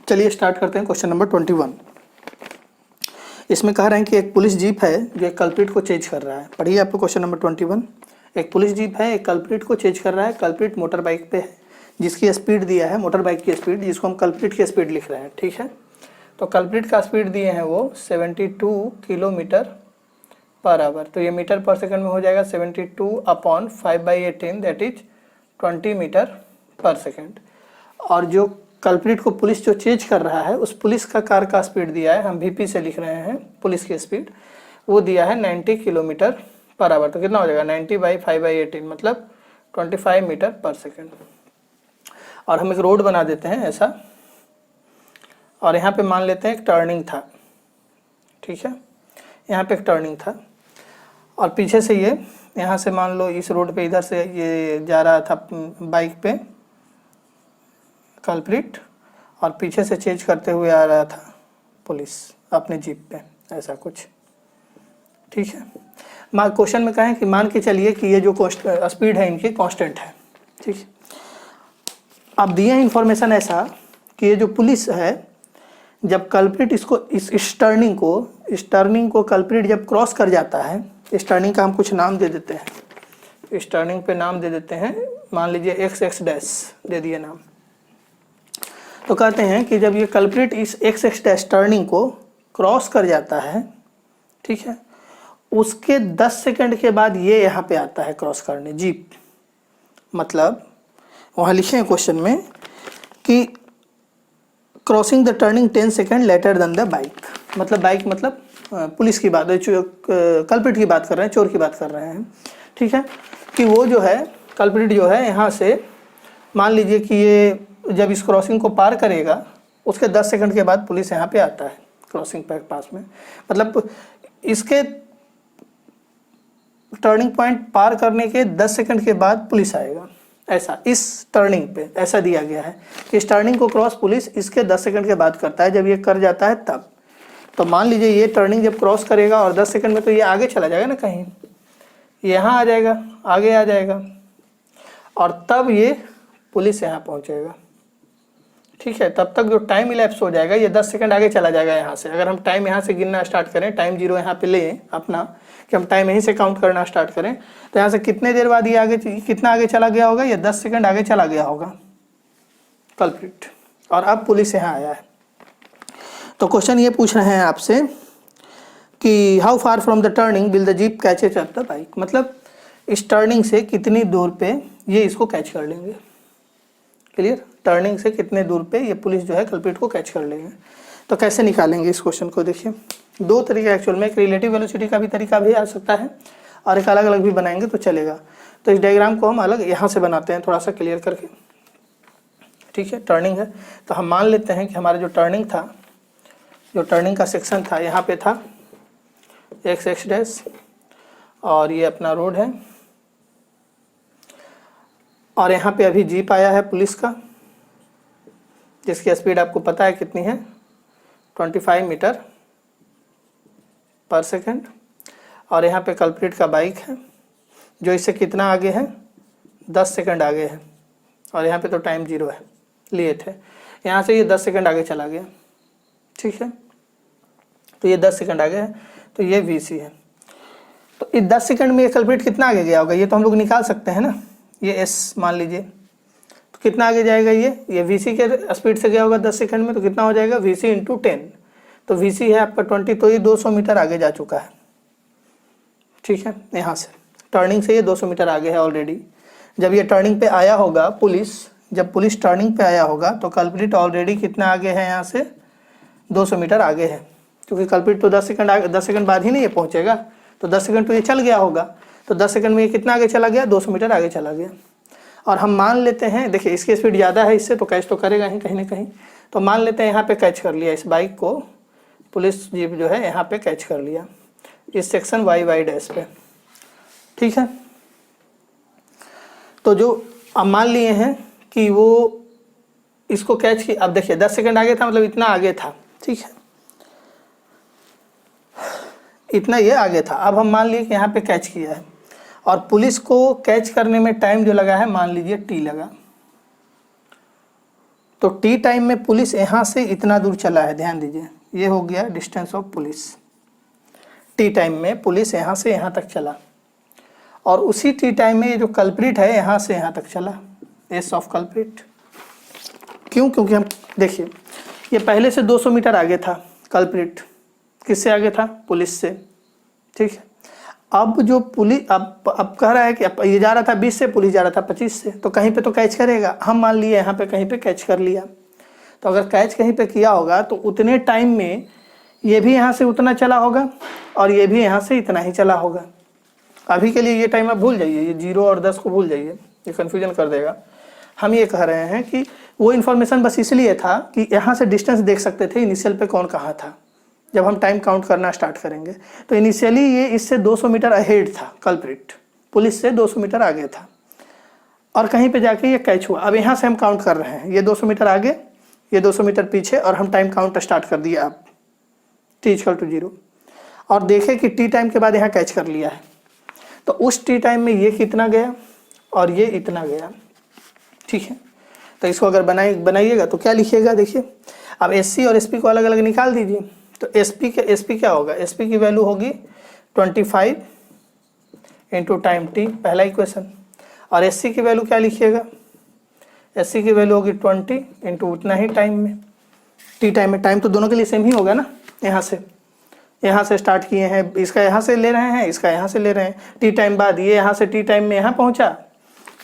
चलिए स्टार्ट करते हैं क्वेश्चन नंबर 21। इसमें कह रहे हैं कि एक पुलिस जीप है जो एक कल्प्रिट को चेज कर रहा है। पढ़िए आपको क्वेश्चन नंबर 21। एक पुलिस जीप है, एक कल्प्रिट को चेज कर रहा है। कल्प्रिट मोटर बाइक पे है जिसकी स्पीड दिया है मोटर बाइक की स्पीड, जिसको हम कल्प्रिट की स्पीड लिख रहे हैं। ठीक है, तो कल्प्रिट का स्पीड दिए हैं वो 72 किलोमीटर पर आवर। तो ये मीटर पर सेकंड में हो जाएगा 72/5/18 that is 20 metre per second. और जो कल्प्रिट को पुलिस जो चेज कर रहा है उस पुलिस का कार का स्पीड दिया है, हम वीपी से लिख रहे हैं पुलिस की स्पीड, वो दिया है 90 किलोमीटर पर आवर। तो कितना हो जाएगा 90/5/18 मतलब 25 मीटर पर सेकंड। और हम एक रोड बना देते हैं ऐसा, और यहाँ पे मान लेते हैं एक टर्निंग था। ठीक है, यहाँ पे एक टर्निंग था और पीछे से ये यहाँ से मान लो इस रोड पे इधर से ये जा रहा था बाइक पे कल्प्रिट, और पीछे से चेज करते हुए आ रहा था पुलिस अपने जीप पे, ऐसा कुछ। ठीक है, क्वेश्चन में कहें कि मान के चलिए कि ये जो स्पीड है इनकी कांस्टेंट है। ठीक है, अब दिए इन्फॉर्मेशन ऐसा कि ये जो पुलिस है जब कल्प्रिट इसको इस टर्निंग को कल्प्रिट जब क्रॉस कर जाता है, इस टर्निंग का हम कुछ नाम दे देते हैं, इस टर्निंग पे नाम दे देते हैं, मान लीजिए XX डैश दे दिए नाम। तो कहते हैं कि जब ये कल्प्रिट इस XX डैश टर्निंग को क्रॉस कर जाता है, ठीक है, उसके 10 सेकंड के बाद ये यहाँ पे आता है क्रॉस करने जीप। मतलब वहाँ लिखे हैं क्वेश्चन में कि crossing the turning 10 second later then the bike. मतलब बाइक मतलब पुलिस की बात है, कल्प्रिट की बात कर रहे हैं, चोर की बात कर रहे हैं। ठीक है, कि वो जो है कल्प्रिट जो है यहाँ से मान लीजिए कि ये जब इस क्रॉसिंग को पार करेगा उसके 10 सेकंड के बाद पुलिस यहाँ पे आता है क्रॉसिंग पे पास में। मतलब इसके टर्निंग पॉइंट पार करने के 10 सेकंड के बाद पुलिस आएगा, ऐसा इस टर्निंग पे ऐसा दिया गया है कि इस टर्निंग को क्रॉस पुलिस इसके 10 सेकंड के बाद करता है। जब ये कर जाता है तब, तो मान लीजिए ये टर्निंग जब क्रॉस करेगा और 10 सेकंड में तो ये आगे चला जाएगा ना, कहीं यहाँ आ जाएगा, आगे आ जाएगा, और तब ये पुलिस यहाँ पहुँचेगा। ठीक है, तब तक जो टाइम इलैप्स हो जाएगा ये 10 सेकंड आगे चला जाएगा यहाँ से। अगर हम टाइम यहाँ से गिनना स्टार्ट करें, टाइम 0 यहाँ पे लें अपना, कि हम टाइम यहीं से काउंट करना स्टार्ट करें, तो यहाँ से कितने देर बाद ये आगे कितना आगे चला गया होगा, ये 10 सेकंड आगे चला गया होगा कल्प्रिट, और अब पुलिस यहाँ आया है। तो क्वेश्चन ये पूछ रहे हैं आपसे कि how far from the turning will the jeep catches up the bike. मतलब इस टर्निंग से कितनी दूर पे ये इसको कैच कर लेंगे। क्लियर, टर्निंग से कितने दूर पे ये पुलिस जो है कल्प्रिट को कैच कर लेंगे। तो कैसे निकालेंगे इस क्वेश्चन को, देखिए दो तरीके एक्चुअल में, एक रिलेटिव वेलोसिटी का भी तरीका भी आ सकता है और एक अलग अलग भी बनाएंगे तो चलेगा। तो इस डायग्राम को हम अलग यहाँ से बनाते हैं थोड़ा सा क्लियर करके। ठीक है, टर्निंग है तो हम मान लेते हैं कि हमारा जो टर्निंग था, जो टर्निंग का सेक्शन था यहाँ पे था XX डैश, और ये अपना रोड है, और यहाँ पे अभी जीप आया है पुलिस का जिसकी स्पीड आपको पता है कितनी है 25 मीटर पर सेकंड, और यहाँ पे कल्प्रिट का बाइक है जो इससे कितना आगे है 10 सेकंड आगे है, और यहाँ पे तो टाइम 0 है लिए थे, यहाँ से ये 10 सेकंड आगे चला गया। ठीक है, तो ये 10 सेकंड आगे है, तो ये VC है। तो इस 10 सेकंड में ये कल्प्रिट कितना आगे गया होगा, ये तो हम लोग निकाल सकते हैं ना, ये S मान लीजिए, तो कितना आगे जाएगा ये VC के स्पीड से गया होगा 10 सेकंड में, तो कितना हो जाएगा VC × 10। तो VC है आपका 20, तो ये 200 मीटर आगे जा चुका है। ठीक है, यहाँ से टर्निंग से ये 200 मीटर आगे है ऑलरेडी। जब ये टर्निंग पे आया होगा पुलिस, जब पुलिस टर्निंग पे आया होगा तो कल्प्रिट ऑलरेडी कितना आगे है, यहाँ से 200 मीटर आगे है, क्योंकि कल्प्रिट तो 10 सेकंड बाद ही नहीं ये पहुँचेगा, तो 10 सेकंड तो ये चल गया होगा, तो 10 सेकंड में ये कितना आगे चला गया 200 मीटर आगे चला गया। और हम मान लेते हैं, देखिए इसकी स्पीड ज़्यादा है इससे, तो कैच तो करेगा ही कहीं ना कहीं, तो मान लेते हैं यहाँ पे कैच कर लिया, इस बाइक को पुलिस जीप जो है यहाँ पे कैच कर लिया इस सेक्शन YY डैश पे। ठीक है, तो जो अब मान लिए हैं कि वो इसको कैच की, अब देखिए 10 सेकंड आगे था, मतलब इतना आगे था। ठीक है, इतना ये आगे था। अब हम मान लिए कि यहाँ पे कैच किया है, और पुलिस को कैच करने में टाइम जो लगा है मान लीजिए T लगा, तो टी टाइम में पुलिस यहाँ से इतना दूर चला है, ध्यान दीजिए, ये हो गया distance of police. T time में पुलिस यहाँ से यहाँ तक चला, और उसी टी टाइम में ये जो कल्प्रिट है यहाँ से यहाँ तक चला, एस ऑफ कल्प्रिट। क्यों? क्योंकि हम देखिए ये पहले से 200 मीटर आगे था कल्प्रिट, किससे आगे था? पुलिस से, ठीक है। अब जो पुलिस अब कह रहा है कि ये जा रहा था 20 से, पुलिस जा रहा था 25 से, तो कहीं पे तो कैच करेगा। हम मान लिए यहाँ पे कहीं पे कैच कर लिया, तो अगर कैच कहीं पे किया होगा तो उतने टाइम में ये भी यहाँ से उतना चला होगा और ये भी यहाँ से इतना ही चला होगा। अभी के लिए ये टाइम आप भूल जाइए, ये 0 और 10 को भूल जाइए, ये कन्फ्यूजन कर देगा। हम ये कह रहे हैं कि वो इन्फॉर्मेशन बस इसलिए था कि यहाँ से डिस्टेंस देख सकते थे इनिशियल पे कौन कहाँ था। जब हम टाइम काउंट करना स्टार्ट करेंगे तो इनिशियली ये इससे 200 मीटर अहेड था, कल्प्रिट पुलिस से 200 मीटर आगे था, और कहीं पे जाके ये कैच हुआ। अब यहाँ से हम काउंट कर रहे हैं, ये 200 मीटर आगे, ये 200 मीटर पीछे, और हम टाइम काउंट स्टार्ट कर दिया अब t=0, और देखें कि टी टाइम के बाद यहाँ कैच कर लिया है। तो उस टी टाइम में ये कितना गया और ये इतना गया, ठीक है। तो इसको अगर बनाइएगा तो क्या लिखिएगा, देखिए अब एससी और एसपी को अलग अलग निकाल दीजिए। तो एसपी क्या होगा? एसपी की वैल्यू होगी 25 इंटू टाइम टी, पहला इक्वेशन। और एससी की वैल्यू क्या लिखिएगा? एससी की वैल्यू होगी 20 इंटू उतना ही टाइम में, टी टाइम में। टाइम तो दोनों के लिए सेम ही होगा ना। यहाँ से स्टार्ट किए हैं, इसका यहाँ से ले रहे हैं, इसका यहाँ से ले रहे हैं। टी टाइम बाद ये यहाँ से टी टाइम में यहाँ पहुँचा,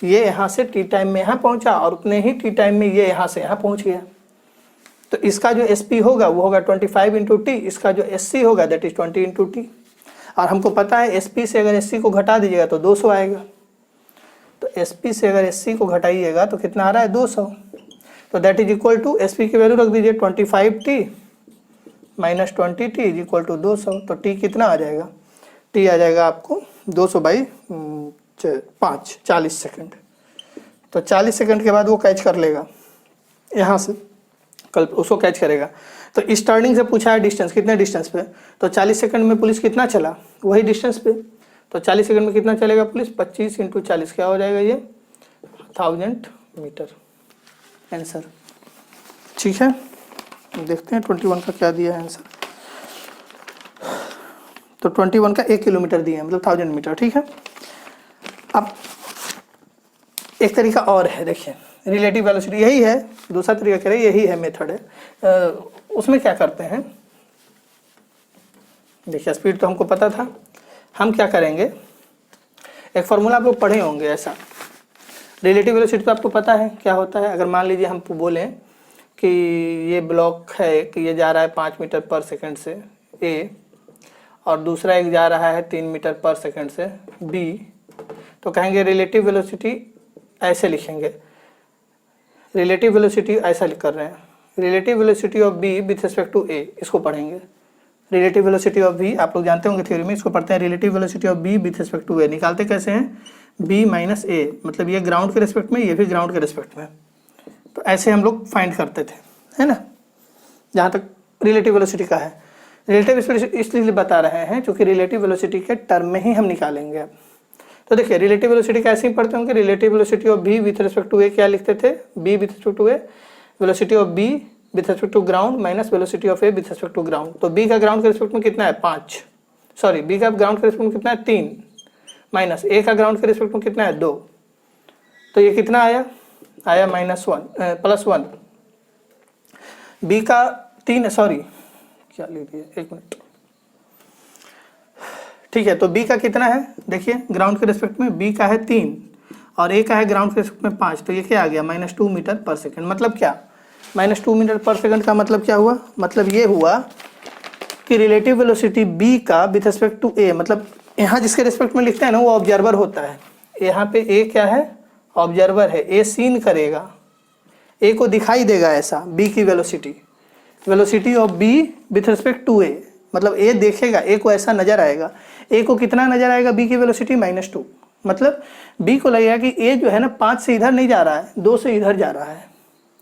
ये यहाँ से टी टाइम में यहाँ पहुँचा, और उतने ही टी टाइम में ये यहाँ से यहाँ पहुँच गया। तो इसका जो एसपी होगा वो होगा 25 इंटू टी, इसका जो एससी होगा दैट इज 20 इंटू टी। और हमको पता है एसपी से अगर एससी को घटा दीजिएगा तो 200 आएगा। तो एसपी से अगर एससी को घटाइएगा तो कितना आ रहा है? 200। तो that is equal to, SP की वैल्यू रख दीजिए 25t minus 20t is equal to 200। तो टी कितना आ जाएगा? टी आ जाएगा आपको 200/5, 40 सेकेंड। तो 40 सेकेंड के बाद वो कैच कर लेगा यहाँ से, कल उसको कैच करेगा। तो इस टर्निंग से पूछा है डिस्टेंस, कितने डिस्टेंस पे? तो 40 सेकंड में पुलिस कितना चला? वही डिस्टेंस पे। तो 40 सेकंड में कितना चलेगा पुलिस? 25 इंटू 40 क्या हो जाएगा? ये 1000 मीटर आंसर, ठीक है। देखते हैं 21 का क्या दिया है आंसर। तो 21 का 1 किलोमीटर दिया है, मतलब 1000 मीटर, ठीक है। अब एक तरीका और है, देखिए रिलेटिव वेलोसिटी, यही है, दूसरा तरीका कह रहे यही है, मेथड है। उसमें क्या करते हैं, देखिए स्पीड तो हमको पता था, हम क्या करेंगे, एक फॉर्मूला आप लोग पढ़े होंगे ऐसा। रिलेटिव वेलोसिटी तो आपको पता है क्या होता है। अगर मान लीजिए हम बोलें कि ये ब्लॉक है कि ये जा रहा है 5 मीटर पर सेकंड से ए, और दूसरा एक जा रहा है 3 मीटर पर सेकंड से बी, तो कहेंगे रिलेटिव वेलोसिटी ऐसे लिखेंगे। रिलेटिव वेलोसिटी ऐसा लिख कर रहे हैं, relative velocity of B with respect to A, इसको पढ़ेंगे। रिलेटिव वेलोसिटी ऑफ बी आप लोग जानते होंगे थ्योरी में, इसको पढ़ते हैं relative velocity of B with respect to A. निकालते कैसे हैं? बी माइनस ए, मतलब ये ग्राउंड के रिस्पेक्ट में, ये भी ग्राउंड के रिस्पेक्ट में। तो ऐसे हम लोग फाइंड करते थे, है ना, जहाँ तक रिलेटिव वेलोसिटी का है। रिलेटिव वेलोसिटी इसलिए बता रहे हैं क्योंकि रिलेटिव वेलोसिटी के टर्म में ही हम निकालेंगे। तो देखिए रिलेटिव वेलोसिटी कैसे ही पढ़ते होंगे, relative velocity of B with respect to A क्या लिखते थे? B with respect to A, velocity of B with respect to ground minus velocity of A with respect to ground. तो बी का ground के रिस्पेक्ट में कितना है? 5, sorry B का ग्राउंड के रिस्पेक्ट में कितना है? 3, माइनस ए का ग्राउंड के रिस्पेक्ट में कितना है? 2। तो ये कितना आया? आया +1। बी का 3, सॉरी क्या लिख दिया, एक मिनट, ठीक है। तो बी का कितना है? देखिए ग्राउंड के रिस्पेक्ट में बी का है 3 और ए का है ग्राउंड के रिस्पेक्ट में 5, तो ये क्या आ गया? -2 मीटर पर सेकंड। मतलब क्या? -2 मीटर पर सेकंड का मतलब क्या हुआ? मतलब ये हुआ कि रिलेटिव वेलोसिटी बी का विथ रिस्पेक्ट टू ए, मतलब यहाँ जिसके रिस्पेक्ट में लिखते हैं ना वो ऑब्जर्वर होता है। यहाँ पे ए क्या है? ऑब्जर्वर है। ए सीन करेगा, ए को दिखाई देगा ऐसा बी की velocity, velocity of B with respect to A, मतलब ए देखेगा, ए को ऐसा नजर आएगा। ए को कितना नजर आएगा? बी की वेलोसिटी -2, मतलब बी को लगेगा कि ए जो है ना 5 से इधर नहीं जा रहा है, 2 से इधर जा रहा है,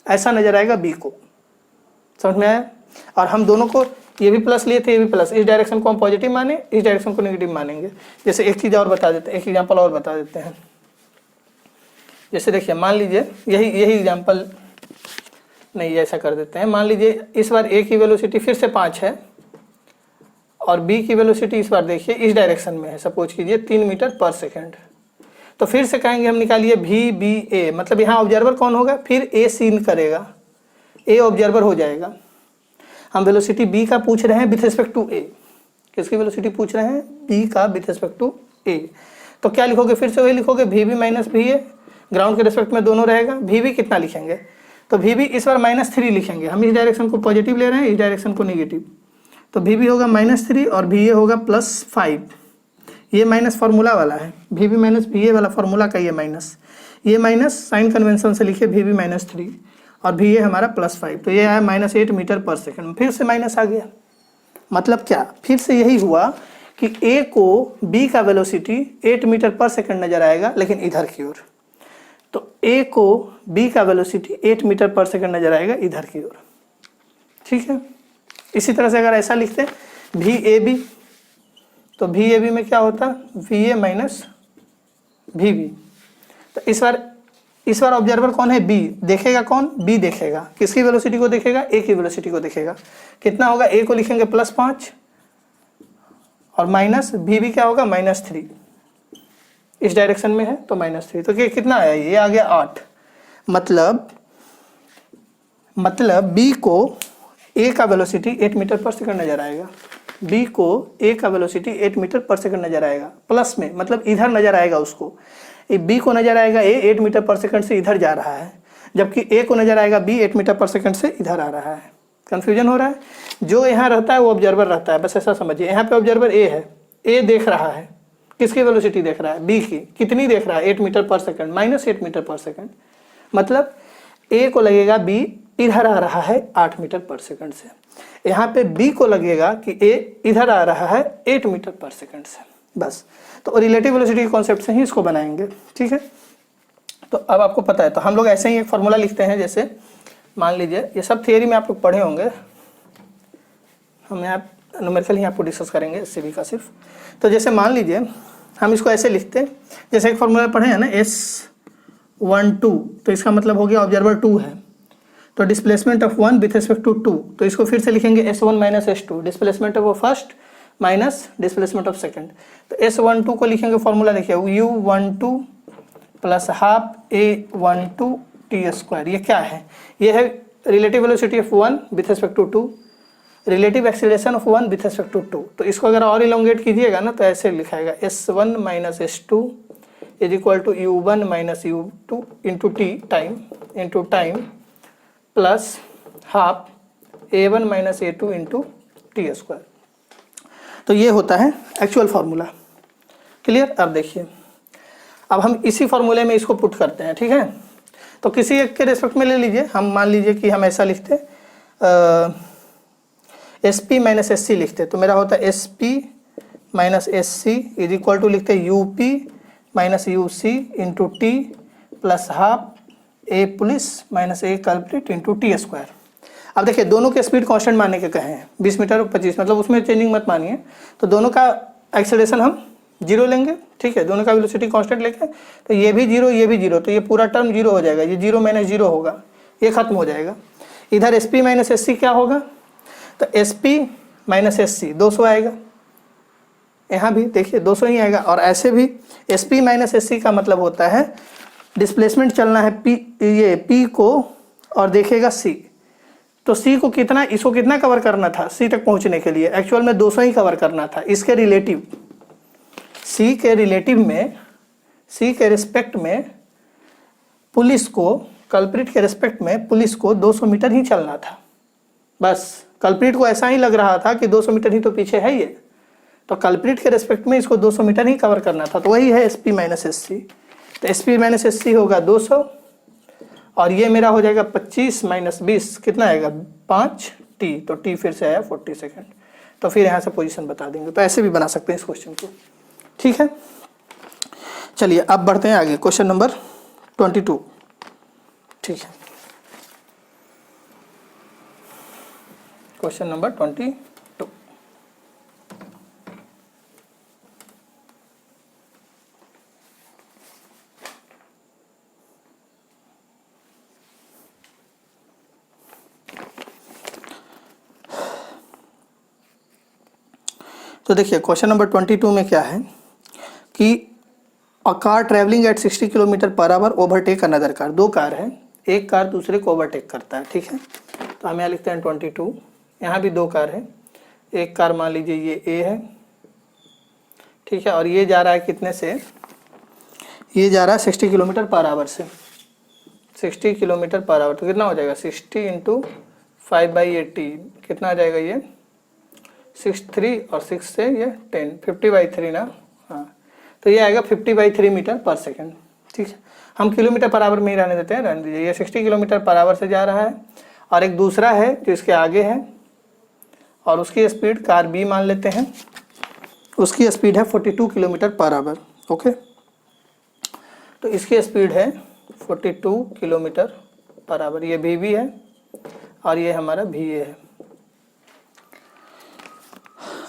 ऐसा नजर आएगा बी को। समझ में आया? और हम दोनों को ये भी प्लस लिए थे, ये भी प्लस, इस डायरेक्शन को हम पॉजिटिव माने, इस डायरेक्शन को नेगेटिव मानेंगे। जैसे एक चीज़ और बता देते हैं, एक एग्जाम्पल और बता देते हैं। जैसे देखिए मान लीजिए यही एग्जाम्पल नहीं, ऐसा कर देते हैं, मान लीजिए इस बार ए की वेलोसिटी फिर से 5 है और बी की वेलोसिटी इस बार देखिए इस डायरेक्शन में है, सपोज कीजिए 3 मीटर पर सेकेंड। तो फिर से कहेंगे हम निकालिए भी बी ए, मतलब यहाँ ऑब्जर्वर कौन होगा, फिर ए सीन करेगा, ए ऑब्जर्वर हो जाएगा। हम वेलोसिटी बी का पूछ रहे हैं विथ रिस्पेक्ट टू ए, किसकी वेलोसिटी पूछ रहे हैं, बी का विथ रिस्पेक्ट टू ए। तो क्या लिखोगे, फिर से वही लिखोगे, V B minus V A, ground के रिस्पेक्ट में दोनों रहेगा। वी बी कितना लिखेंगे, तो वी बी इस बार -3 लिखेंगे, हम इस डायरेक्शन को पॉजिटिव ले रहे हैं, इस डायरेक्शन को नेगेटिव, तो वी बी होगा -3 और वी ए होगा +5। ये माइनस फार्मूला वाला है, V B minus V A वाला फार्मूला का ये माइनस साइन कन्वेंशन से लिखे वी बी -3 और वी ए हमारा +5, तो ये आया -8 मीटर पर सेकंड। फिर से माइनस आ गया, मतलब क्या, फिर से यही हुआ कि ए को बी का वेलोसिटी 8 मीटर पर सेकंड नजर आएगा, लेकिन इधर की ओर। तो ए को बी का वेलोसिटी 8 मीटर पर सेकंड नजर आएगा इधर की ओर, ठीक है। इसी तरह से अगर ऐसा लिखते वी ए बी, तो वी ए बी में क्या होता, V A minus V B. तो इस बार ऑब्जर्वर कौन है, बी, देखेगा कौन, बी देखेगा, किसकी वेलोसिटी को देखेगा, ए की वेलोसिटी को देखेगा। कितना होगा, ए को लिखेंगे +5 और माइनस वी बी क्या होगा -3, इस डायरेक्शन में है तो -3, तो कितना आया, ये आ गया 8। मतलब बी को ए का वेलोसिटी 8 मीटर पर सेकंड नजर आएगा, बी को ए का वेलोसिटी 8 मीटर पर सेकंड नजर आएगा, प्लस में मतलब इधर नजर आएगा उसको, बी को नजर आएगा ए 8 मीटर पर सेकंड से इधर जा रहा है, जबकि ए को नजर आएगा बी 8 मीटर पर सेकंड से इधर आ रहा है। कंफ्यूजन हो रहा है, जो यहाँ रहता है वो ऑब्जर्वर रहता है, बस ऐसा समझिए। यहाँ पे ऑब्जर्वर ए है, ए देख रहा है, किसकी वेलोसिटी देख रहा है, बी की, कितनी देख रहा है, 8 metre per second, -8 metre per second, मतलब ए को लगेगा बी इधर आ रहा है 8 मीटर पर सेकंड से, यहाँ पे बी को लगेगा कि ए इधर आ रहा है 8 मीटर पर सेकंड से, बस। तो रिलेटिव वेलोसिटी के कॉन्सेप्ट से ही इसको बनाएंगे, ठीक है। तो अब आपको पता है, तो हम लोग ऐसे ही एक फार्मूला लिखते हैं, जैसे मान लीजिए ये सब थियरी में आप लोग पढ़े होंगे, हम यहाँ न्यूमेरिकल ही आपको डिस्कस करेंगे सीबी का सिर्फ। तो जैसे मान लीजिए हम इसको ऐसे लिखते हैं, जैसे एक फार्मूला पढ़े हैं ना, S12, तो इसका मतलब हो गया ऑब्जर्वर 2 है, तो displacement of 1 with respect to 2, तो इसको फिर से लिखेंगे S1 minus S2, displacement of first minus displacement of second. तो S12 को लिखेंगे, फॉर्मूला देखिए U12 plus half A12 t²। ये क्या है, ये है relative velocity of 1 with respect to 2, relative acceleration of 1 with respect to 2। तो इसको अगर और इलोंगेट कीजिएगा ना, तो ऐसे लिखाएगा S1 minus S2 is equal to U1 minus U2 into time plus half A1 minus A2 into t²। तो ये होता है एक्चुअल फार्मूला, क्लियर। अब देखिए, अब हम इसी फार्मूले में इसको पुट करते हैं, ठीक है। तो किसी एक के रिस्पेक्ट में ले लीजिए, हम मान लीजिए कि हम ऐसा लिखते SP माइनस SC लिखते, तो मेरा होता है SP minus SC is equal to लिखते UP minus UC into T plus half A police minus A culprit into t²। अब देखिए, दोनों के स्पीड कांस्टेंट मानने के कहे हैं, 20 मीटर और 25, मतलब उसमें चेंजिंग मत मानिए। तो दोनों का एक्सेलरेशन हम 0 लेंगे, ठीक है, दोनों का वेलोसिटी कांस्टेंट लेके, तो ये भी 0 ये भी 0, तो ये पूरा टर्म 0 हो जाएगा, ये 0 माइनस 0 होगा, ये खत्म हो जाएगा। इधर SP माइनस SC क्या होगा, तो SP माइनस SC 200 आएगा, यहाँ भी देखिए 200 ही आएगा। और ऐसे भी SP माइनस SC का मतलब होता है डिस्प्लेसमेंट चलना है P को और देखेगा C, तो C को कितना, इसको कितना कवर करना था C तक पहुँचने के लिए, एक्चुअल में 200 ही कवर करना था। इसके रिलेटिव C के रिस्पेक्ट में पुलिस को, कल्प्रिट के रिस्पेक्ट में पुलिस को 200 मीटर ही चलना था, बस। कल्प्रिट को ऐसा ही लग रहा था कि 200 मीटर ही तो पीछे है ये, तो कल्प्रिट के रिस्पेक्ट में इसको 200 मीटर ही कवर करना था, तो वही है SP माइनस SC। तो SP माइनस SC होगा 200 और ये मेरा हो जाएगा 25 माइनस 20, कितना आएगा 5T, तो T फिर से आया 40 सेकेंड। तो फिर यहाँ से पोजीशन बता देंगे, तो ऐसे भी बना सकते हैं इस क्वेश्चन को, ठीक है। चलिए अब बढ़ते हैं आगे, क्वेश्चन नंबर 22, ठीक है। क्वेश्चन नंबर 22, तो देखिए क्वेश्चन नंबर 22 में क्या है कि a car travelling eight 60 kilometre per our overtake another car. दो कार है, एक कार दूसरे को ओवरटेक करता है, ठीक है। तो हम यहाँ लिखते हैं 22। यहाँ भी दो कार है, एक कार मान लीजिए ये ए है, ठीक है, और ये जा रहा है कितने से, ये जा रहा है 60 किलोमीटर पर आवर से, 60 किलोमीटर पर आवर। तो कितना हो जाएगा 60 इंटू 5/80 कितना आ जाएगा ये 63 और 6 से ये 10 50/3 ना, हाँ। तो ये आएगा 50/3 मीटर पर सेकंड, ठीक है। हम किलोमीटर पर आवर में ही रहने देते हैं, रहने दीजिए। ये 60 किलोमीटर पर आवर से जा रहा है और एक दूसरा है जो इसके आगे है और उसकी स्पीड कार बी मान लेते हैं, उसकी स्पीड है 42 किलोमीटर पर आवर, ओके। तो इसकी स्पीड है 42 किलोमीटर पर आवर। ये भी है और ये हमारा भी है।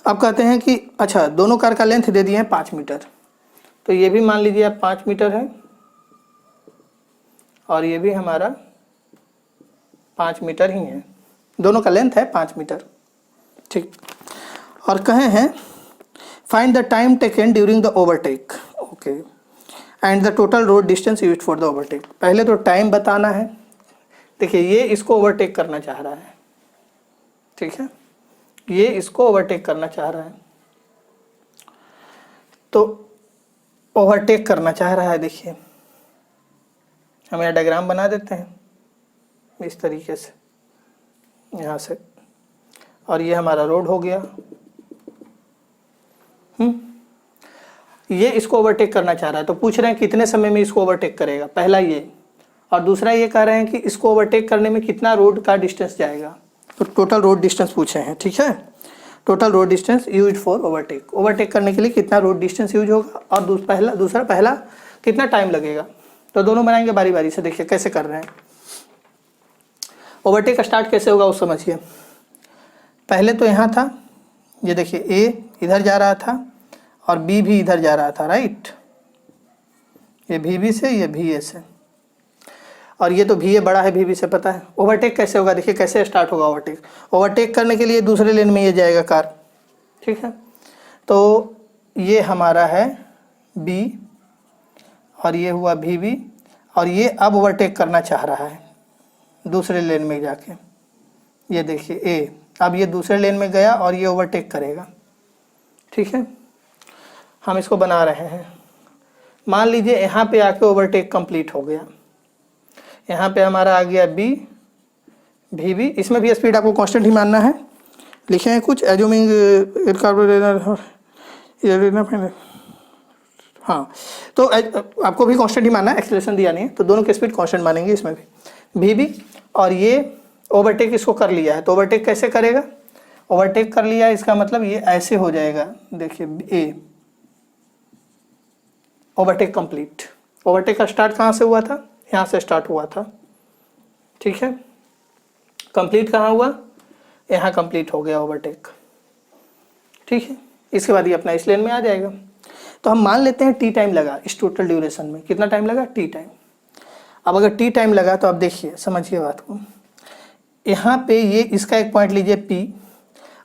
अब कहते हैं कि अच्छा दोनों कार का लेंथ दे दिए हैं 5 मीटर, तो ये भी मान लीजिए आप 5 मीटर है और ये भी हमारा 5 मीटर ही है, दोनों का लेंथ है 5 मीटर, ठीक। और कहे हैं find the time taken during the overtake, okay, and the total road distance used for the overtake. पहले तो टाइम बताना है। देखिए ये इसको ओवरटेक करना चाह रहा है, ठीक है, ये इसको ओवरटेक करना चाह रहा है, तो ओवरटेक करना चाह रहा है। देखिए हम यहाँ डायग्राम बना देते हैं इस तरीके से, यहाँ से, और ये हमारा रोड हो गया। ये इसको ओवरटेक करना चाह रहा है, तो पूछ रहे हैं कितने समय में इसको ओवरटेक करेगा, पहला ये, और दूसरा ये कह रहे हैं कि इसको ओवरटेक करने में कितना रोड का डिस्टेंस जाएगा। तो टोटल रोड डिस्टेंस पूछे हैं, ठीक है, total road distance use for overtake, overtake करने के लिए कितना रोड डिस्टेंस यूज होगा, और दूसरा कितना टाइम लगेगा। तो दोनों बनाएंगे बारी बारी से। देखिए कैसे कर रहे हैं, ओवरटेक स्टार्ट कैसे होगा वो समझिए। पहले तो यहाँ था, ये देखिए ए इधर जा रहा था और बी भी इधर जा रहा था, राइट, ये भी बी से, ये भी ए से, और ये तो भी ए बड़ा है भी बी से, पता है। ओवरटेक कैसे होगा, देखिए कैसे स्टार्ट होगा ओवरटेक। ओवरटेक करने के लिए दूसरे लेन में ये जाएगा कार, ठीक है। तो ये हमारा है बी और ये हुआ भी बी, और ये अब ओवरटेक करना चाह रहा है दूसरे लेन में जाके। ये देखिए ए, अब ये दूसरे लेन में गया और ये ओवरटेक करेगा, ठीक है। हम इसको बना रहे हैं। मान लीजिए यहाँ पे आके ओवरटेक कंप्लीट हो गया, यहाँ पे हमारा आ गया बी भी बी, इसमें भी स्पीड आपको कांस्टेंट ही मानना है। लिखे हैं कुछ एज्यूमिंग हाँ, तो आपको भी कांस्टेंट ही मानना है, एक्सेलरेशन दिया नहीं है, तो दोनों के स्पीड कांस्टेंट मानेंगे इसमें भी और ये ओवरटेक इसको कर लिया है। तो ओवरटेक कैसे करेगा, ओवरटेक कर लिया इसका मतलब ये ऐसे हो जाएगा। देखिए ए ओवरटेक कंप्लीट, ओवरटेक का स्टार्ट कहाँ से हुआ था, यहाँ से स्टार्ट हुआ था, ठीक है। कंप्लीट कहाँ हुआ, यहाँ कंप्लीट हो गया ओवरटेक, ठीक है। इसके बाद ये अपना इस लेन में आ जाएगा। तो हम मान लेते हैं टी टाइम लगा इस टोटल ड्यूरेशन में। कितना टाइम लगा, टी टाइम। अब अगर टी टाइम लगा तो आप देखिए समझिए बात को, यहाँ पे ये इसका एक पॉइंट लीजिए पी,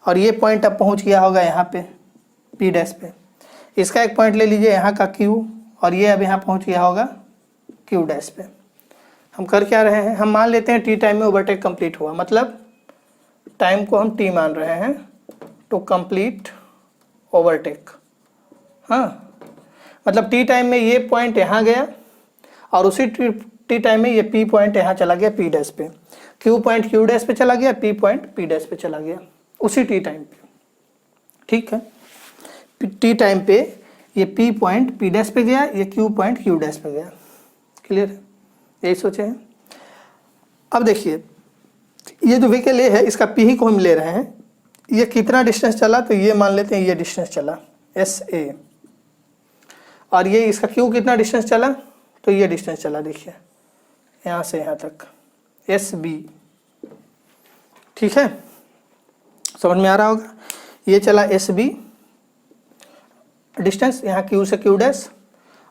और ये पॉइंट अब पहुँच गया होगा यहाँ पे पी डैश पे। इसका एक पॉइंट ले लीजिए यहाँ का क्यू, और ये अब यहाँ पहुँच गया होगा क्यू डैश पे। हम कर क्या रहे हैं, हम मान लेते हैं टी टाइम में ओवरटेक कंप्लीट हुआ, मतलब टाइम को हम टी मान रहे हैं टू कंप्लीट ओवरटेक। हाँ, मतलब टी टाइम में ये पॉइंट यहाँ गया और उसी टी टाइम में ये पी पॉइंट यहाँ चला गया पी डैश पे, क्यू पॉइंट क्यू डैश पे चला गया, पी पॉइंट पी डैश पे चला गया उसी टी टाइम पे, ठीक है। टी टाइम पे ये पी पॉइंट पी डैश पे गया, ये क्यू पॉइंट क्यू डैश पे गया। क्लियर है, यही सोचे हैं। अब देखिए ये जो व्हीकल ए है इसका पी ही को हम ले रहे हैं, ये कितना डिस्टेंस चला, तो ये मान लेते हैं ये डिस्टेंस चला एस ए, और ये इसका क्यू कितना डिस्टेंस चला, तो ये डिस्टेंस चला देखिए यहाँ से यहाँ तक एस बी, ठीक है, समझ में आ रहा होगा। ये चला एस बी डिस्टेंस यहाँ क्यू से क्यू डैश,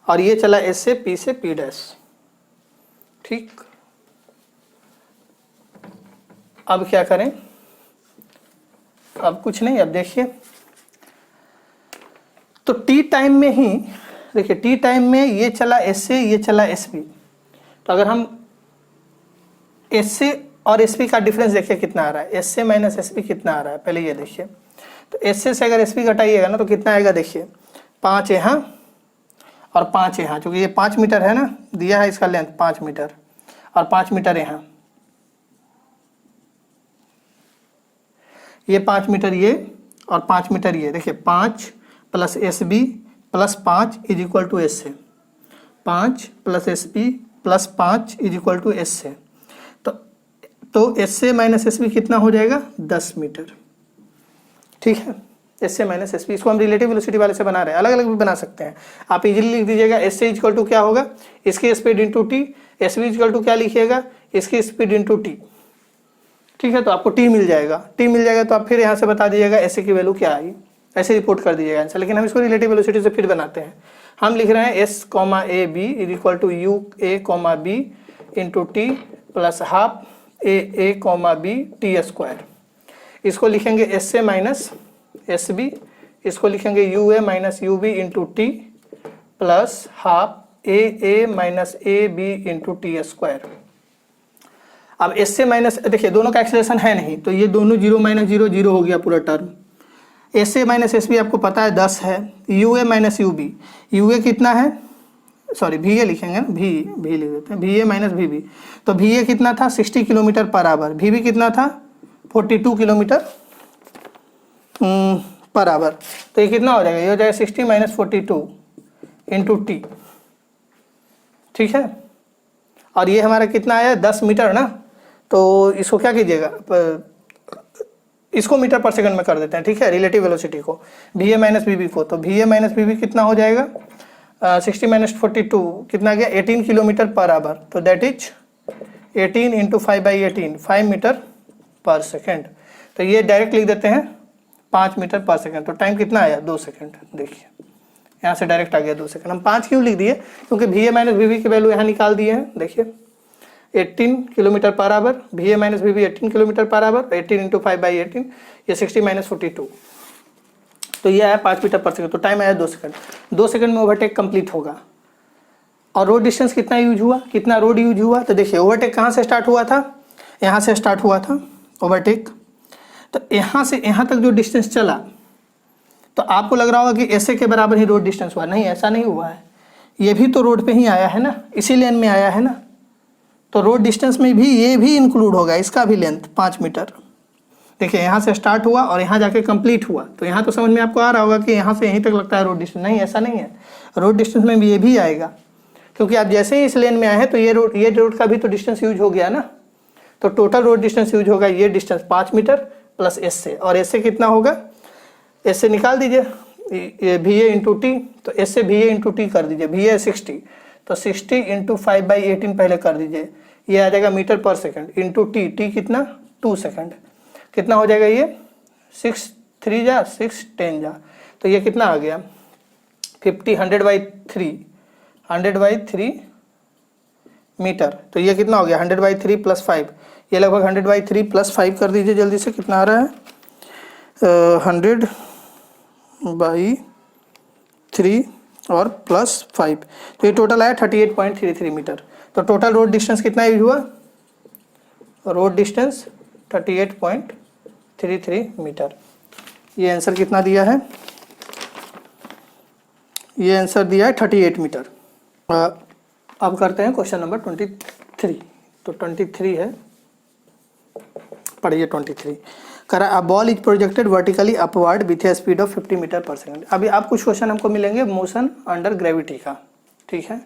और ये चला एस से पी डैश, ठीक। अब क्या करें, अब कुछ नहीं, अब देखिए तो टी टाइम में ही देखिए, टी टाइम में ये चला एस ए, ये चला एस बी। तो अगर हम एस ए और एस बी का डिफरेंस देखिए कितना आ रहा है, S A minus S B कितना आ रहा है, पहले ये देखिए। तो एस ए से अगर एस बी घटाइएगा ना तो कितना आएगा, देखिए 5 यहाँ और 5 यहाँ, क्योंकि ये 5 मीटर है ना, दिया है इसका लेंथ 5 मीटर और 5 मीटर यहाँ, ये 5 मीटर ये और 5 मीटर ये। देखिए 5 plus S B plus 5 is equal to S A, 5 plus S B plus 5 is equal to S A. तो S A minus S B कितना हो जाएगा, 10 मीटर। ठीक है, S A minus S B, इसको हम रिलेटिव वेलोसिटी वाले से बना रहे हैं, अलग अलग भी बना सकते हैं। आप इजीली लिख दीजिएगा एस ए इक्वल टू क्या होगा, इसकी speed into T, S B equal to क्या लिखिएगा, इसकी स्पीड इंटू टी। ठीक है, तो आपको टी मिल जाएगा। टी मिल जाएगा तो आप फिर यहाँ से बता दीजिएगा एस ए की वैल्यू क्या आई, ऐसे रिपोर्ट कर दीजिएगा आंसर। लेकिन हम इसको रिलेटिव वेलोसिटी से फिर बनाते हैं। हम लिख रहे हैं S comma A B is equal to U A comma B into T plus half A comma B T square. इसको लिखेंगे S A minus S B, इसको लिखेंगे U A minus U B into T plus half A minus A B into T square. अब S A minus, देखिए दोनों का acceleration है नहीं, तो ये दोनों 0 माइनस 0 0 हो गया पूरा term. S A minus S B आपको पता है 10 है, U A minus U B, U A कितना है, सॉरी वी ए लिखेंगे ना, भी लिख देते हैं, V A minus V B. तो वी ए कितना था 60 kilometre per hour, we B कितना था 42 किलोमीटर पर आवर। तो ये कितना हो जाएगा, ये हो जाएगा 60 माइनस 42 इंटू टी। ठीक है, और ये हमारा कितना आया 10 मीटर ना, तो इसको क्या कीजिएगा, इसको मीटर पर सेकंड में कर देते हैं। ठीक है, रिलेटिव वेलोसिटी को, V A minus V B को। तो V A minus V B कितना हो जाएगा, 60 माइनस 42 कितना गया 18 किलोमीटर पर आवर। तो that is 18 into 5/18 5 metre per second. तो ये डायरेक्ट लिख देते हैं 5 मीटर पर सेकेंड। तो टाइम कितना आया 2 सेकेंड। देखिए यहाँ से डायरेक्ट आ गया 2 सेकेंड। हम 5 क्यों लिख दिए, क्योंकि V A minus V B की वैल्यू यहाँ निकाल दिए हैं। देखिए 18 kilometre per hour, V A minus V B 18 kilometre per hour, 18 into 5/18 ये 60 माइनस 42। तो ये आया 5 मीटर पर सेकंड। तो टाइम आया 2 सेकंड। 2 सेकंड में ओवरटेक कंप्लीट होगा। और रोड डिस्टेंस कितना यूज हुआ, कितना रोड यूज हुआ, तो देखिए ओवरटेक कहाँ से स्टार्ट हुआ था, यहाँ से स्टार्ट हुआ था ओवरटेक। तो यहाँ से यहाँ तक जो डिस्टेंस चला, तो आपको लग रहा होगा कि ऐसे के बराबर ही रोड डिस्टेंस हुआ। नहीं, ऐसा नहीं हुआ है, ये भी तो रोड पे ही आया है ना, इसी लेन में आया है ना। तो रोड डिस्टेंस में भी ये भी इंक्लूड होगा, इसका भी लेंथ 5 मीटर। देखिए यहाँ से स्टार्ट हुआ और यहाँ जाके कंप्लीट हुआ। तो यहाँ तो समझ में आपको आ रहा होगा कि यहाँ से यहीं तक लगता है रोड डिस्टेंस। नहीं, ऐसा नहीं है, रोड डिस्टेंस में भी ये भी आएगा, क्योंकि आप जैसे ही इस लेन में आए हैं तो ये रोड का भी तो डिस्टेंस यूज हो गया ना। तो टोटल रोड डिस्टेंस यूज होगा ये डिस्टेंस 5 मीटर प्लस एस से। और एस से कितना होगा, एस से निकाल दीजिए ये वी ए इंटू टी। तो एस से वी ए इंटू टी कर दीजिए, वी ए 60, तो 60 इंटू 5/18 पहले कर दीजिए, ये आ जाएगा metre per second into T. T कितना 2 सेकंड। कितना हो जाएगा ये 6 3 जा 6 10 जा। तो ये कितना आ गया 50 100/3 मीटर। तो ये कितना हो गया 100/3 प्लस 5, ये लगभग 100/3 प्लस 5 कर दीजिए जल्दी से। कितना आ रहा है 100/3 और प्लस 5, तो ये टोटल आया 38.33 मीटर। तो टोटल रोड डिस्टेंस कितना यूज हुआ, रोड डिस्टेंस 38.33 मीटर। ये आंसर कितना दिया है, ये आंसर दिया है 38 मीटर। अब करते हैं क्वेश्चन नंबर 23। तो 23 है, पढ़िए 23। करा a ball is projected vertically upward with a speed of 50 metre per second. अभी आप कुछ क्वेश्चन हमको मिलेंगे मोशन अंडर ग्रेविटी का। ठीक है,